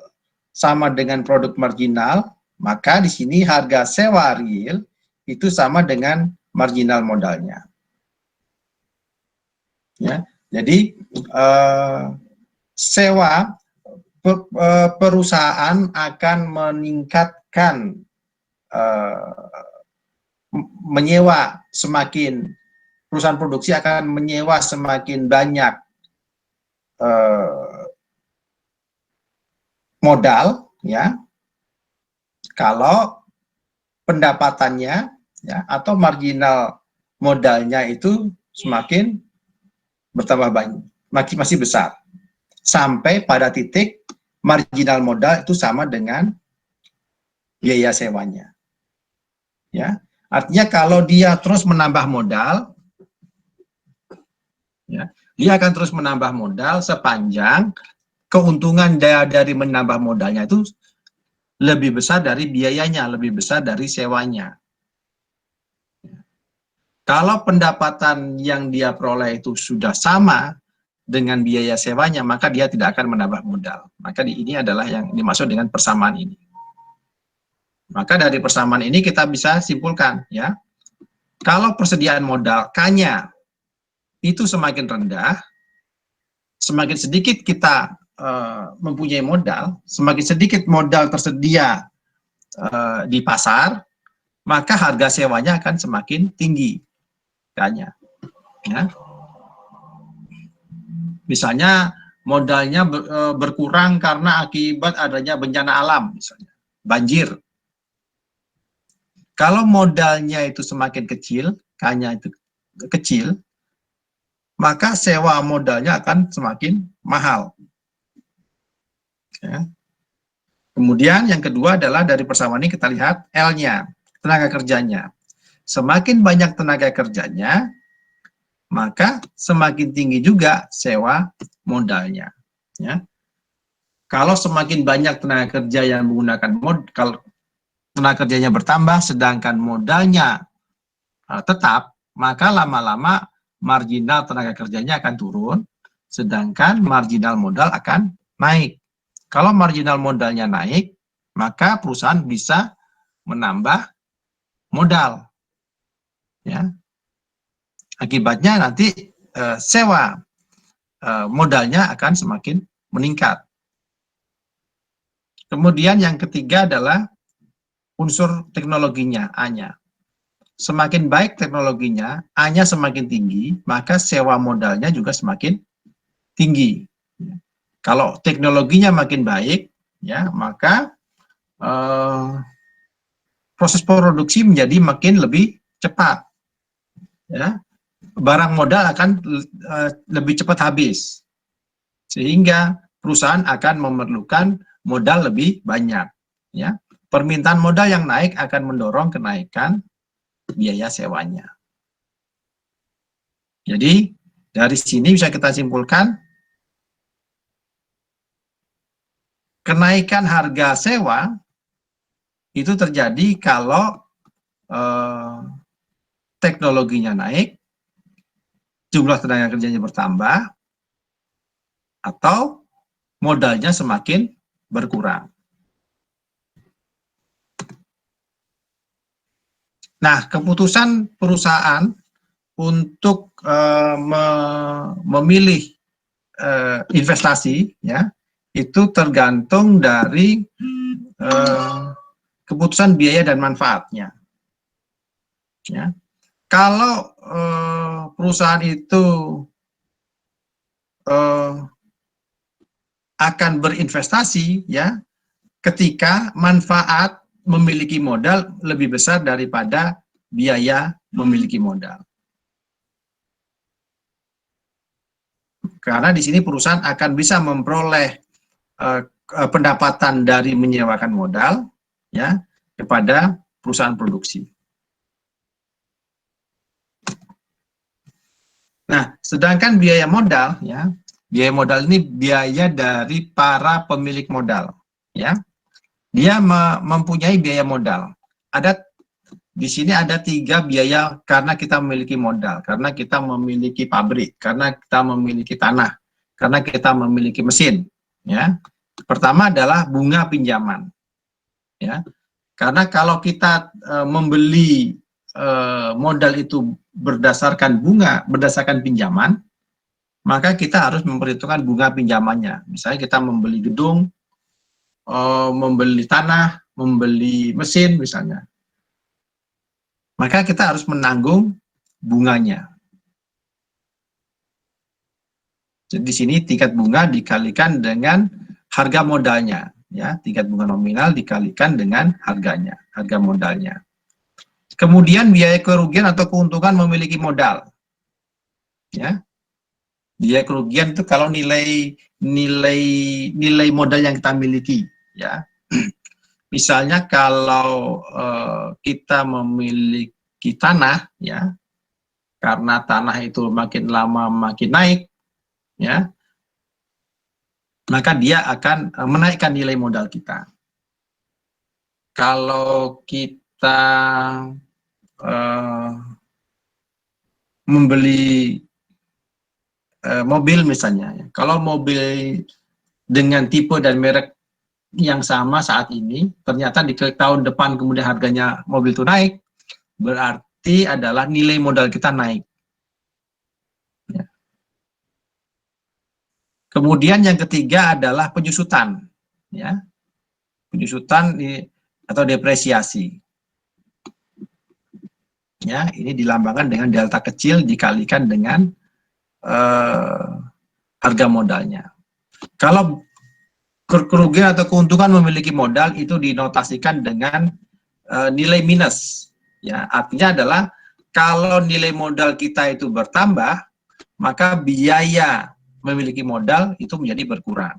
sama dengan produk marginal, maka di sini harga sewa real itu sama dengan marginal modalnya. Ya, jadi sewa perusahaan akan meningkatkan menyewa semakin, perusahaan produksi akan menyewa semakin banyak modal, ya, kalau pendapatannya, ya, atau marginal modalnya itu semakin bertambah banyak, masih besar, sampai pada titik marginal modal itu sama dengan biaya sewanya. Ya, artinya kalau dia terus menambah modal, ya, dia akan terus menambah modal sepanjang keuntungan dari menambah modalnya itu lebih besar dari biayanya, lebih besar dari sewanya. Kalau pendapatan yang dia peroleh itu sudah sama dengan biaya sewanya, maka dia tidak akan menambah modal. Maka ini adalah yang dimaksud dengan persamaan ini. Maka dari persamaan ini kita bisa simpulkan, ya, kalau persediaan modal K-nya itu semakin rendah, semakin sedikit kita mempunyai modal, semakin sedikit modal tersedia di pasar, maka harga sewanya akan semakin tinggi K-nya. Ya. Misalnya modalnya berkurang karena akibat adanya bencana alam, misalnya banjir. Kalau modalnya itu semakin kecil, K-nya itu kecil, maka sewa modalnya akan semakin mahal. Ya. Kemudian yang kedua adalah dari persamaan ini kita lihat L-nya, tenaga kerjanya. Semakin banyak tenaga kerjanya, maka semakin tinggi juga sewa modalnya. Ya. Kalau semakin banyak tenaga kerja yang menggunakan kalau tenaga kerjanya bertambah, sedangkan modalnya tetap, maka lama-lama marginal tenaga kerjanya akan turun, sedangkan marginal modal akan naik. Kalau marginal modalnya naik, maka perusahaan bisa menambah modal. Ya. Akibatnya nanti sewa modalnya akan semakin meningkat. Kemudian yang ketiga adalah unsur teknologinya, A-nya. Semakin baik teknologinya, A-nya semakin tinggi, maka sewa modalnya juga semakin tinggi. Kalau teknologinya makin baik, ya, maka proses produksi menjadi makin lebih cepat. Ya. Barang modal akan lebih cepat habis, sehingga perusahaan akan memerlukan modal lebih banyak. Ya. Permintaan modal yang naik akan mendorong kenaikan biaya sewanya. Jadi dari sini bisa kita simpulkan kenaikan harga sewa itu terjadi kalau teknologinya naik, jumlah tenaga kerjanya bertambah, atau modalnya semakin berkurang. Nah, keputusan perusahaan untuk memilih investasi, ya, itu tergantung dari keputusan biaya dan manfaatnya. Ya. Kalau perusahaan itu akan berinvestasi ya ketika manfaat memiliki modal lebih besar daripada biaya memiliki modal. Karena di sini perusahaan akan bisa memperoleh pendapatan dari menyewakan modal ya kepada perusahaan produksi. Nah, sedangkan biaya modal ya, biaya modal ini biaya dari para pemilik modal ya. Dia mempunyai biaya modal. Di sini ada 3 biaya karena kita memiliki modal, karena kita memiliki pabrik, karena kita memiliki tanah, karena kita memiliki mesin ya. Pertama adalah bunga pinjaman ya. Karena kalau kita membeli modal itu berdasarkan bunga, berdasarkan pinjaman, maka kita harus memperhitungkan bunga pinjamannya. Misalnya kita membeli gedung, membeli tanah, membeli mesin misalnya, maka kita harus menanggung bunganya. Jadi di sini tingkat bunga dikalikan dengan harga modalnya, ya, tingkat bunga nominal dikalikan dengan harganya, harga modalnya. Kemudian biaya kerugian atau keuntungan memiliki modal, ya. Biaya kerugian itu kalau nilai modal yang kita miliki, ya. Misalnya kalau kita memiliki tanah, ya, karena tanah itu makin lama makin naik, ya, maka dia akan menaikkan nilai modal kita. Kalau kita membeli mobil misalnya, ya, kalau mobil dengan tipe dan merek yang sama saat ini, ternyata di tahun depan kemudian harganya mobil itu naik, berarti adalah nilai modal kita naik. Ya. Kemudian yang ketiga adalah penyusutan, ya, penyusutan atau depresiasi. Ya, ini dilambangkan dengan delta kecil dikalikan dengan harga modalnya. Kalau kerugian atau keuntungan memiliki modal itu dinotasikan dengan nilai minus. Ya, artinya adalah kalau nilai modal kita itu bertambah, maka biaya memiliki modal itu menjadi berkurang.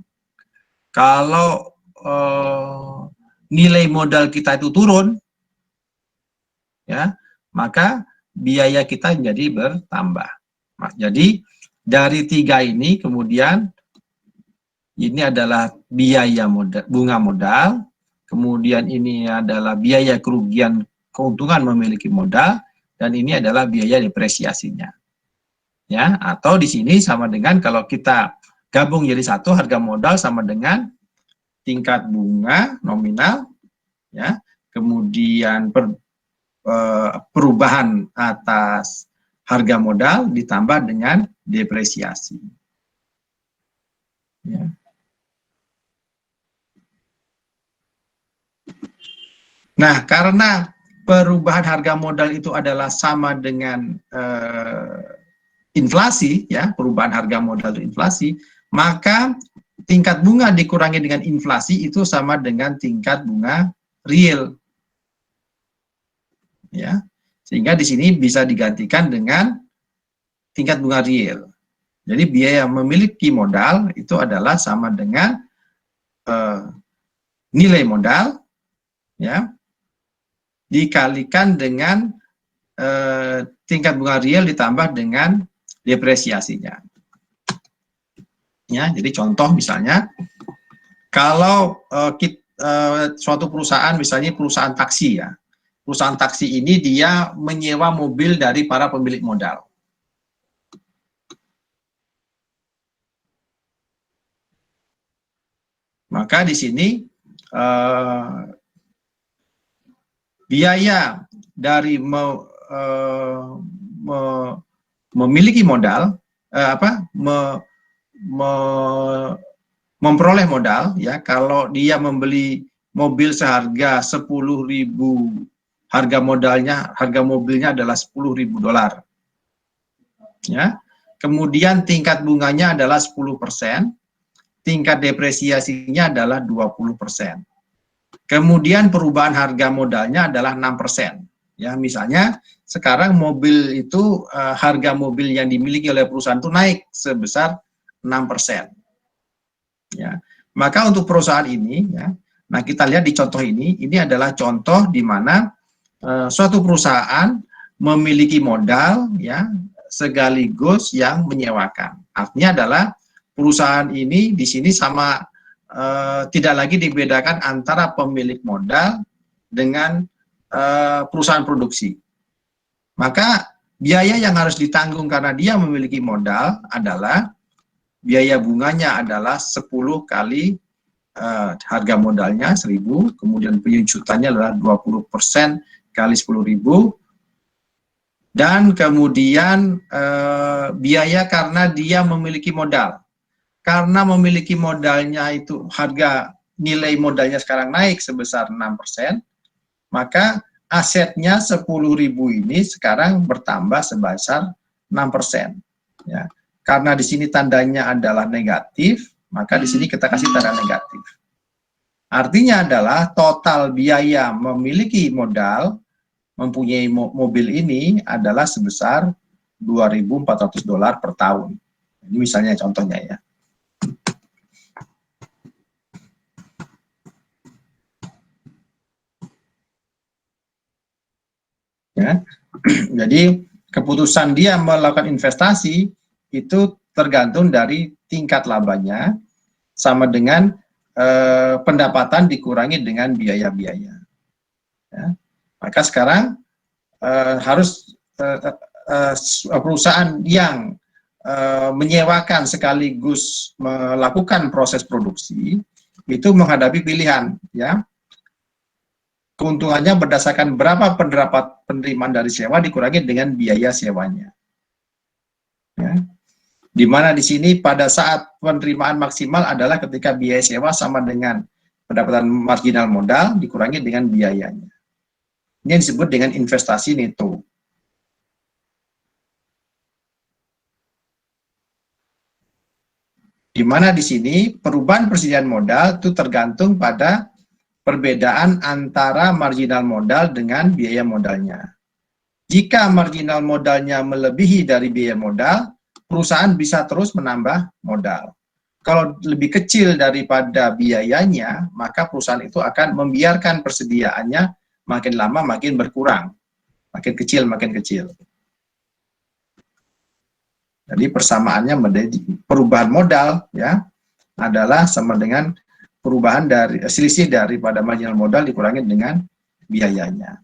Kalau nilai modal kita itu turun, ya, maka biaya kita menjadi bertambah. Nah, jadi dari 3 ini kemudian ini adalah biaya modal, bunga modal, kemudian ini adalah biaya kerugian keuntungan memiliki modal, dan ini adalah biaya depresiasinya. Ya, atau di sini sama dengan kalau kita gabung jadi satu, harga modal sama dengan tingkat bunga nominal, ya, kemudian perubahan atas harga modal ditambah dengan depresiasi. Ya. Nah, karena perubahan harga modal itu adalah sama dengan inflasi, ya, perubahan harga modal itu inflasi, maka tingkat bunga dikurangi dengan inflasi itu sama dengan tingkat bunga real. Ya, sehingga di sini bisa digantikan dengan tingkat bunga real. Jadi biaya memiliki modal itu adalah sama dengan nilai modal, ya, dikalikan dengan tingkat bunga real ditambah dengan depresiasinya. Ya, jadi contoh misalnya, kalau suatu perusahaan, misalnya perusahaan taksi, ya, perusahaan taksi ini dia menyewa mobil dari para pemilik modal. Maka di sini biaya dari memiliki modal, memperoleh modal, ya, kalau dia membeli mobil seharga 10.000, harga modalnya, harga mobilnya adalah $10.000. Ya, kemudian tingkat bunganya adalah 10%, tingkat depresiasinya adalah 20%. Kemudian perubahan harga modalnya adalah 6%. Ya, misalnya sekarang mobil itu harga mobil yang dimiliki oleh perusahaan itu naik sebesar 6%. Ya. Maka untuk perusahaan ini, ya, nah kita lihat di contoh ini adalah contoh di mana suatu perusahaan memiliki modal, ya, sekaligus yang menyewakan. Artinya adalah perusahaan ini di sini sama tidak lagi dibedakan antara pemilik modal dengan perusahaan produksi. Maka biaya yang harus ditanggung karena dia memiliki modal adalah biaya bunganya adalah 10 kali harga modalnya 1.000, kemudian penyuncutannya adalah 20% kali 10.000, dan kemudian biaya karena dia memiliki modal. Karena memiliki modalnya itu harga nilai modalnya sekarang naik sebesar 6%, maka asetnya 10.000 ini sekarang bertambah sebesar 6%. Ya. Karena di sini tandanya adalah negatif, maka di sini kita kasih tanda negatif. Artinya adalah total biaya memiliki modal, mempunyai mobil ini adalah sebesar $2.400 per tahun. Ini misalnya contohnya ya. Ya. Jadi keputusan dia melakukan investasi itu tergantung dari tingkat labanya sama dengan pendapatan dikurangi dengan biaya-biaya. Ya. Maka sekarang harus perusahaan yang menyewakan sekaligus melakukan proses produksi itu menghadapi pilihan, ya. Keuntungannya berdasarkan berapa penerimaan dari sewa dikurangi dengan biaya sewanya. Ya. Di mana di sini pada saat penerimaan maksimal adalah ketika biaya sewa sama dengan pendapatan marginal modal dikurangi dengan biayanya. Ini yang disebut dengan investasi neto. Di mana di sini perubahan persediaan modal itu tergantung pada perbedaan antara marginal modal dengan biaya modalnya. Jika marginal modalnya melebihi dari biaya modal, perusahaan bisa terus menambah modal. Kalau lebih kecil daripada biayanya, maka perusahaan itu akan membiarkan persediaannya makin lama makin berkurang, makin kecil makin kecil. Jadi persamaannya menjadi perubahan modal, ya, adalah sama dengan perubahan dari selisih daripada marginal modal dikurangi dengan biayanya.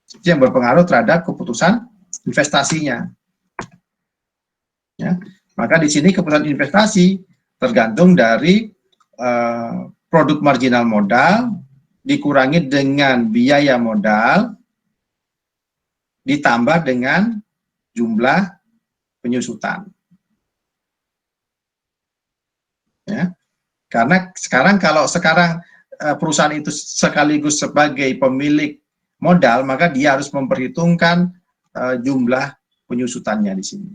Itu yang berpengaruh terhadap keputusan investasinya. Ya. Maka di sini keputusan investasi tergantung dari produk marginal modal dikurangi dengan biaya modal ditambah dengan jumlah penyusutan. Ya. Karena sekarang kalau perusahaan itu sekaligus sebagai pemilik modal, maka dia harus memperhitungkan jumlah penyusutannya di sini.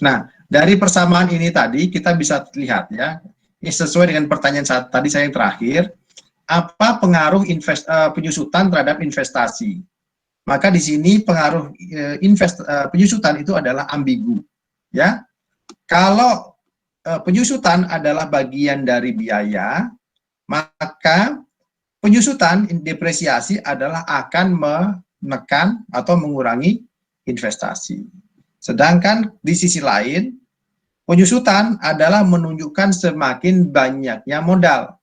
Nah, dari persamaan ini tadi kita bisa lihat, ya, ini sesuai dengan pertanyaan tadi saya yang terakhir, apa pengaruh penyusutan terhadap investasi? Maka di sini pengaruh penyusutan itu adalah ambigu, ya. Kalau penyusutan adalah bagian dari biaya, maka penyusutan depresiasi adalah akan menekan atau mengurangi investasi. Sedangkan di sisi lain, penyusutan adalah menunjukkan semakin banyaknya modal.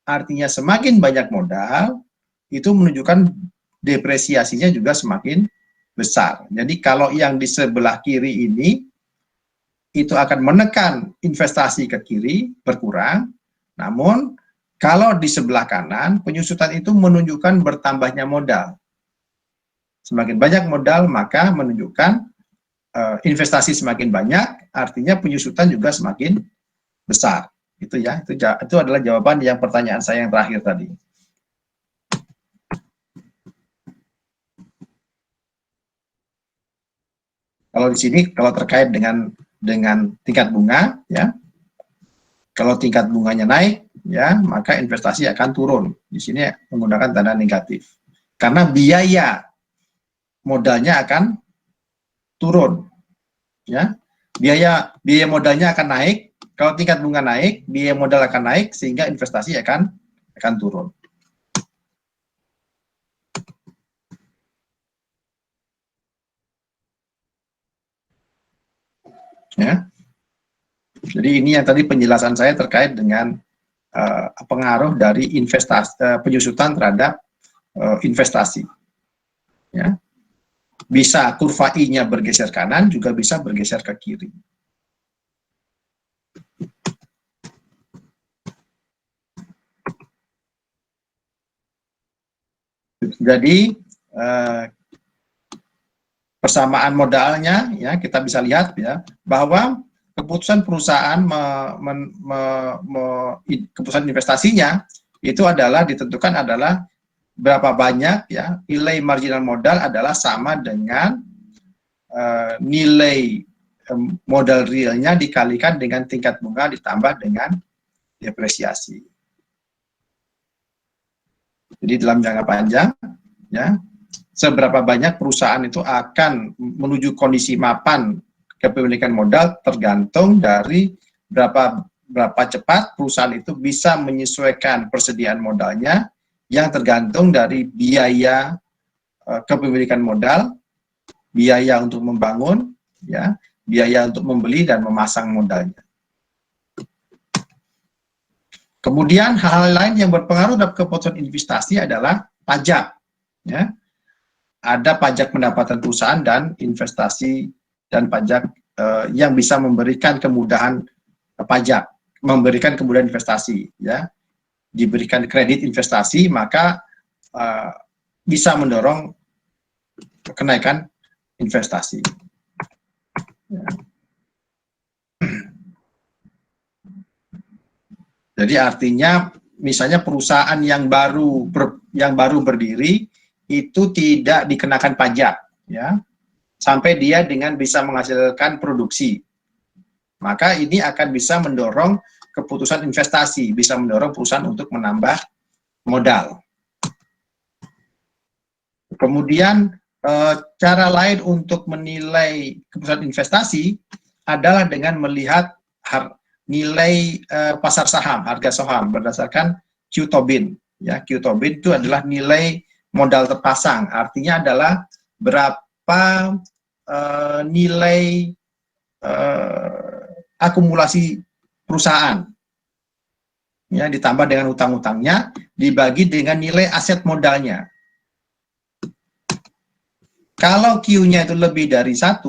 Artinya semakin banyak modal, itu menunjukkan depresiasinya juga semakin besar. Jadi kalau yang di sebelah kiri ini, itu akan menekan investasi ke kiri, berkurang. Namun, kalau di sebelah kanan, penyusutan itu menunjukkan bertambahnya modal. Semakin banyak modal, maka menunjukkan investasi semakin banyak, artinya penyusutan juga semakin besar. Itu ya, itu adalah jawaban yang pertanyaan saya yang terakhir tadi. Kalau di sini kalau terkait dengan tingkat bunga, ya, kalau tingkat bunganya naik, ya, maka investasi akan turun. Di sini menggunakan tanda negatif. Karena biaya modalnya akan turun, ya. Biaya modalnya akan naik. Kalau tingkat bunga naik, biaya modal akan naik sehingga investasi akan turun. Ya. Jadi ini yang tadi penjelasan saya terkait dengan pengaruh dari investasi, penyusutan terhadap investasi. Ya. Bisa kurva I-nya bergeser kanan, juga bisa bergeser ke kiri. Jadi persamaan modalnya, ya, kita bisa lihat, ya, bahwa keputusan perusahaan keputusan investasinya itu adalah ditentukan adalah berapa banyak, ya, nilai marginal modal adalah sama dengan nilai modal realnya dikalikan dengan tingkat bunga ditambah dengan depresiasi. Jadi dalam jangka panjang, ya, seberapa banyak perusahaan itu akan menuju kondisi mapan kepemilikan modal tergantung dari berapa cepat perusahaan itu bisa menyesuaikan persediaan modalnya, yang tergantung dari biaya kepemilikan modal, biaya untuk membangun, ya, biaya untuk membeli dan memasang modalnya. Kemudian hal-hal lain yang berpengaruh dalam keputusan investasi adalah pajak, ya. Ada pajak pendapatan perusahaan dan investasi dan pajak yang bisa memberikan kemudahan pajak, memberikan kemudahan investasi, ya. Diberikan kredit investasi, maka bisa mendorong kenaikan investasi. Ya. Jadi artinya misalnya perusahaan yang baru berdiri itu tidak dikenakan pajak, ya, sampai dia dengan bisa menghasilkan produksi. Maka ini akan bisa mendorong keputusan investasi, bisa mendorong perusahaan untuk menambah modal. Kemudian cara lain untuk menilai keputusan investasi adalah dengan melihat nilai pasar saham, harga saham berdasarkan Q-Tobin. Ya, Q-Tobin itu adalah nilai modal terpasang, artinya adalah berapa nilai akumulasi perusahaan, ya, ditambah dengan utang-utangnya dibagi dengan nilai aset modalnya. Kalau Q-nya itu lebih dari 1,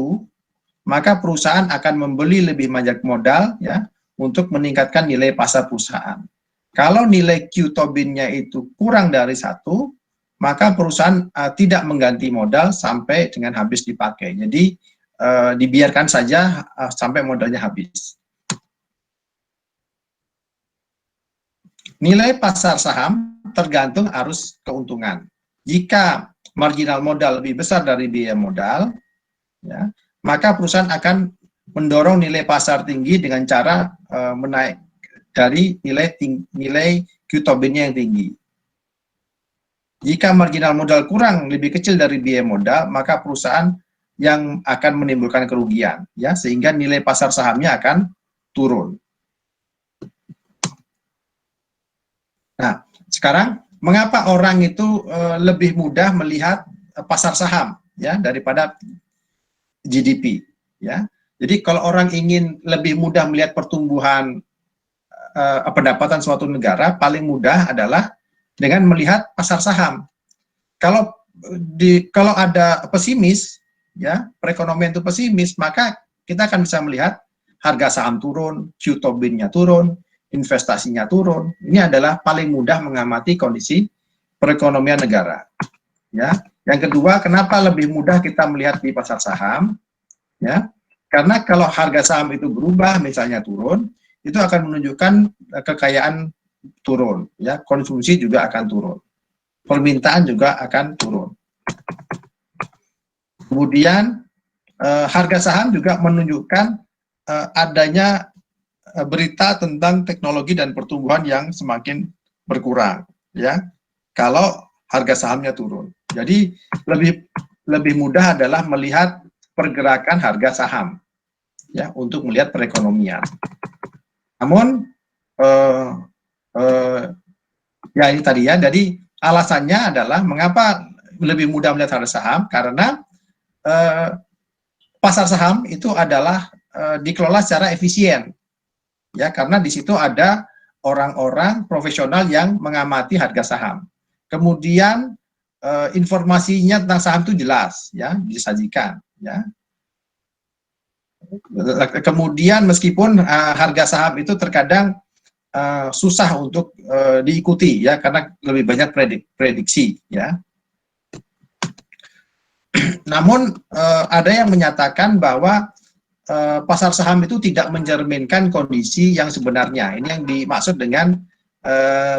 maka perusahaan akan membeli lebih banyak modal, ya, untuk meningkatkan nilai pasar perusahaan. Kalau nilai Q-Tobin-nya itu kurang dari 1, maka perusahaan tidak mengganti modal sampai dengan habis dipakai. Jadi dibiarkan saja sampai modalnya habis. Nilai pasar saham tergantung arus keuntungan. Jika marginal modal lebih besar dari biaya modal, ya, maka perusahaan akan mendorong nilai pasar tinggi dengan cara menaik dari nilai Q-Tobin-nya yang tinggi. Jika marginal modal kurang lebih kecil dari biaya modal, maka perusahaan yang akan menimbulkan kerugian, ya, sehingga nilai pasar sahamnya akan turun. Nah, sekarang mengapa orang itu lebih mudah melihat pasar saham, ya, daripada GDP, ya. Jadi kalau orang ingin lebih mudah melihat pertumbuhan pendapatan suatu negara, paling mudah adalah dengan melihat pasar saham. Kalau ada pesimis, ya, perekonomian itu pesimis, maka kita akan bisa melihat harga saham turun, Q-Tobin-nya turun, investasinya turun. Ini adalah paling mudah mengamati kondisi perekonomian negara. Ya, yang kedua, kenapa lebih mudah kita melihat di pasar saham? Ya, karena kalau harga saham itu berubah, misalnya turun, itu akan menunjukkan kekayaan turun. Ya, konsumsi juga akan turun, permintaan juga akan turun. Kemudian harga saham juga menunjukkan adanya berita tentang teknologi dan pertumbuhan yang semakin berkurang, ya. Kalau harga sahamnya turun, jadi lebih mudah adalah melihat pergerakan harga saham, ya, untuk melihat perekonomian. Namun ya ini tadi ya, jadi alasannya adalah mengapa lebih mudah melihat harga saham, karena pasar saham itu adalah dikelola secara efisien, ya, karena di situ ada orang-orang profesional yang mengamati harga saham. Kemudian informasinya tentang saham itu jelas, ya, disajikan, ya. Kemudian meskipun harga saham itu terkadang susah untuk diikuti, ya, karena lebih banyak prediksi, ya. Namun ada yang menyatakan bahwa pasar saham itu tidak mencerminkan kondisi yang sebenarnya. Ini yang dimaksud dengan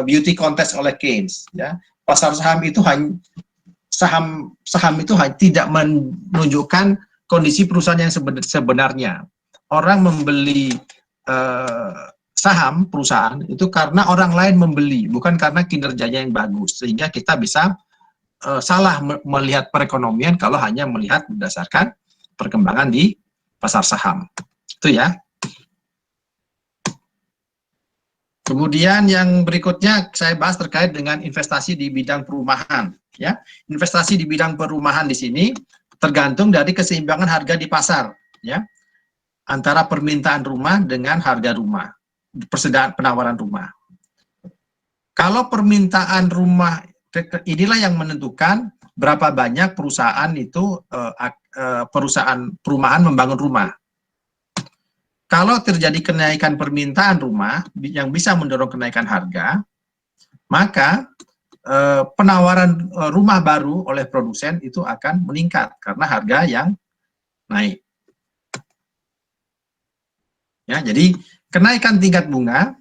beauty contest oleh Keynes, ya. Pasar saham itu hanya saham itu tidak menunjukkan kondisi perusahaan yang sebenarnya. Orang membeli saham perusahaan itu karena orang lain membeli, bukan karena kinerjanya yang bagus. Sehingga kita bisa salah melihat perekonomian kalau hanya melihat berdasarkan perkembangan di pasar saham. Itu ya. Kemudian yang berikutnya saya bahas terkait dengan investasi di bidang perumahan, ya. Investasi di bidang perumahan di sini tergantung dari keseimbangan harga di pasar, ya. Antara permintaan rumah dengan harga rumah, persediaan penawaran rumah. Kalau permintaan rumah, inilah yang menentukan berapa banyak perusahaan itu perusahaan perumahan membangun rumah. Kalau terjadi kenaikan permintaan rumah yang bisa mendorong kenaikan harga, maka penawaran rumah baru oleh produsen itu akan meningkat karena harga yang naik. Ya, jadi kenaikan tingkat bunga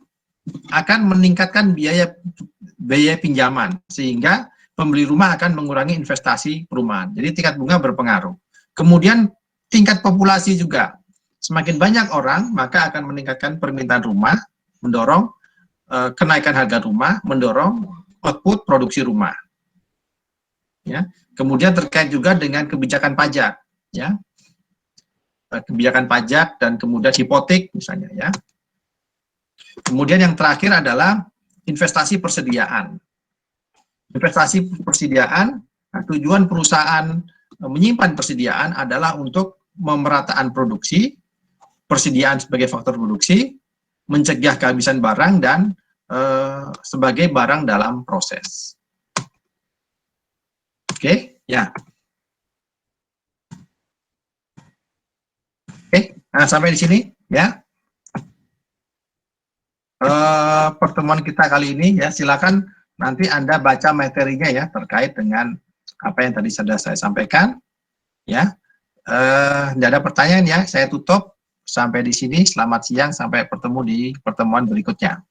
akan meningkatkan biaya pinjaman, sehingga pembeli rumah akan mengurangi investasi perumahan. Jadi tingkat bunga berpengaruh. Kemudian tingkat populasi juga. Semakin banyak orang, maka akan meningkatkan permintaan rumah, mendorong kenaikan harga rumah, mendorong output produksi rumah. Ya. Kemudian terkait juga dengan kebijakan pajak, ya. Kebijakan pajak dan kemudian hipotek misalnya, ya. Kemudian yang terakhir adalah investasi persediaan. Investasi persediaan, nah, tujuan perusahaan menyimpan persediaan adalah untuk pemerataan produksi, persediaan sebagai faktor produksi, mencegah kehabisan barang, dan sebagai barang dalam proses. Oke, ya. Oke, nah sampai di sini, ya. Pertemuan kita kali ini, ya, silakan nanti Anda baca materinya, ya, terkait dengan apa yang tadi sudah saya sampaikan, ya. Tidak ada pertanyaan, ya, saya tutup sampai di sini. Selamat siang, sampai bertemu di pertemuan berikutnya.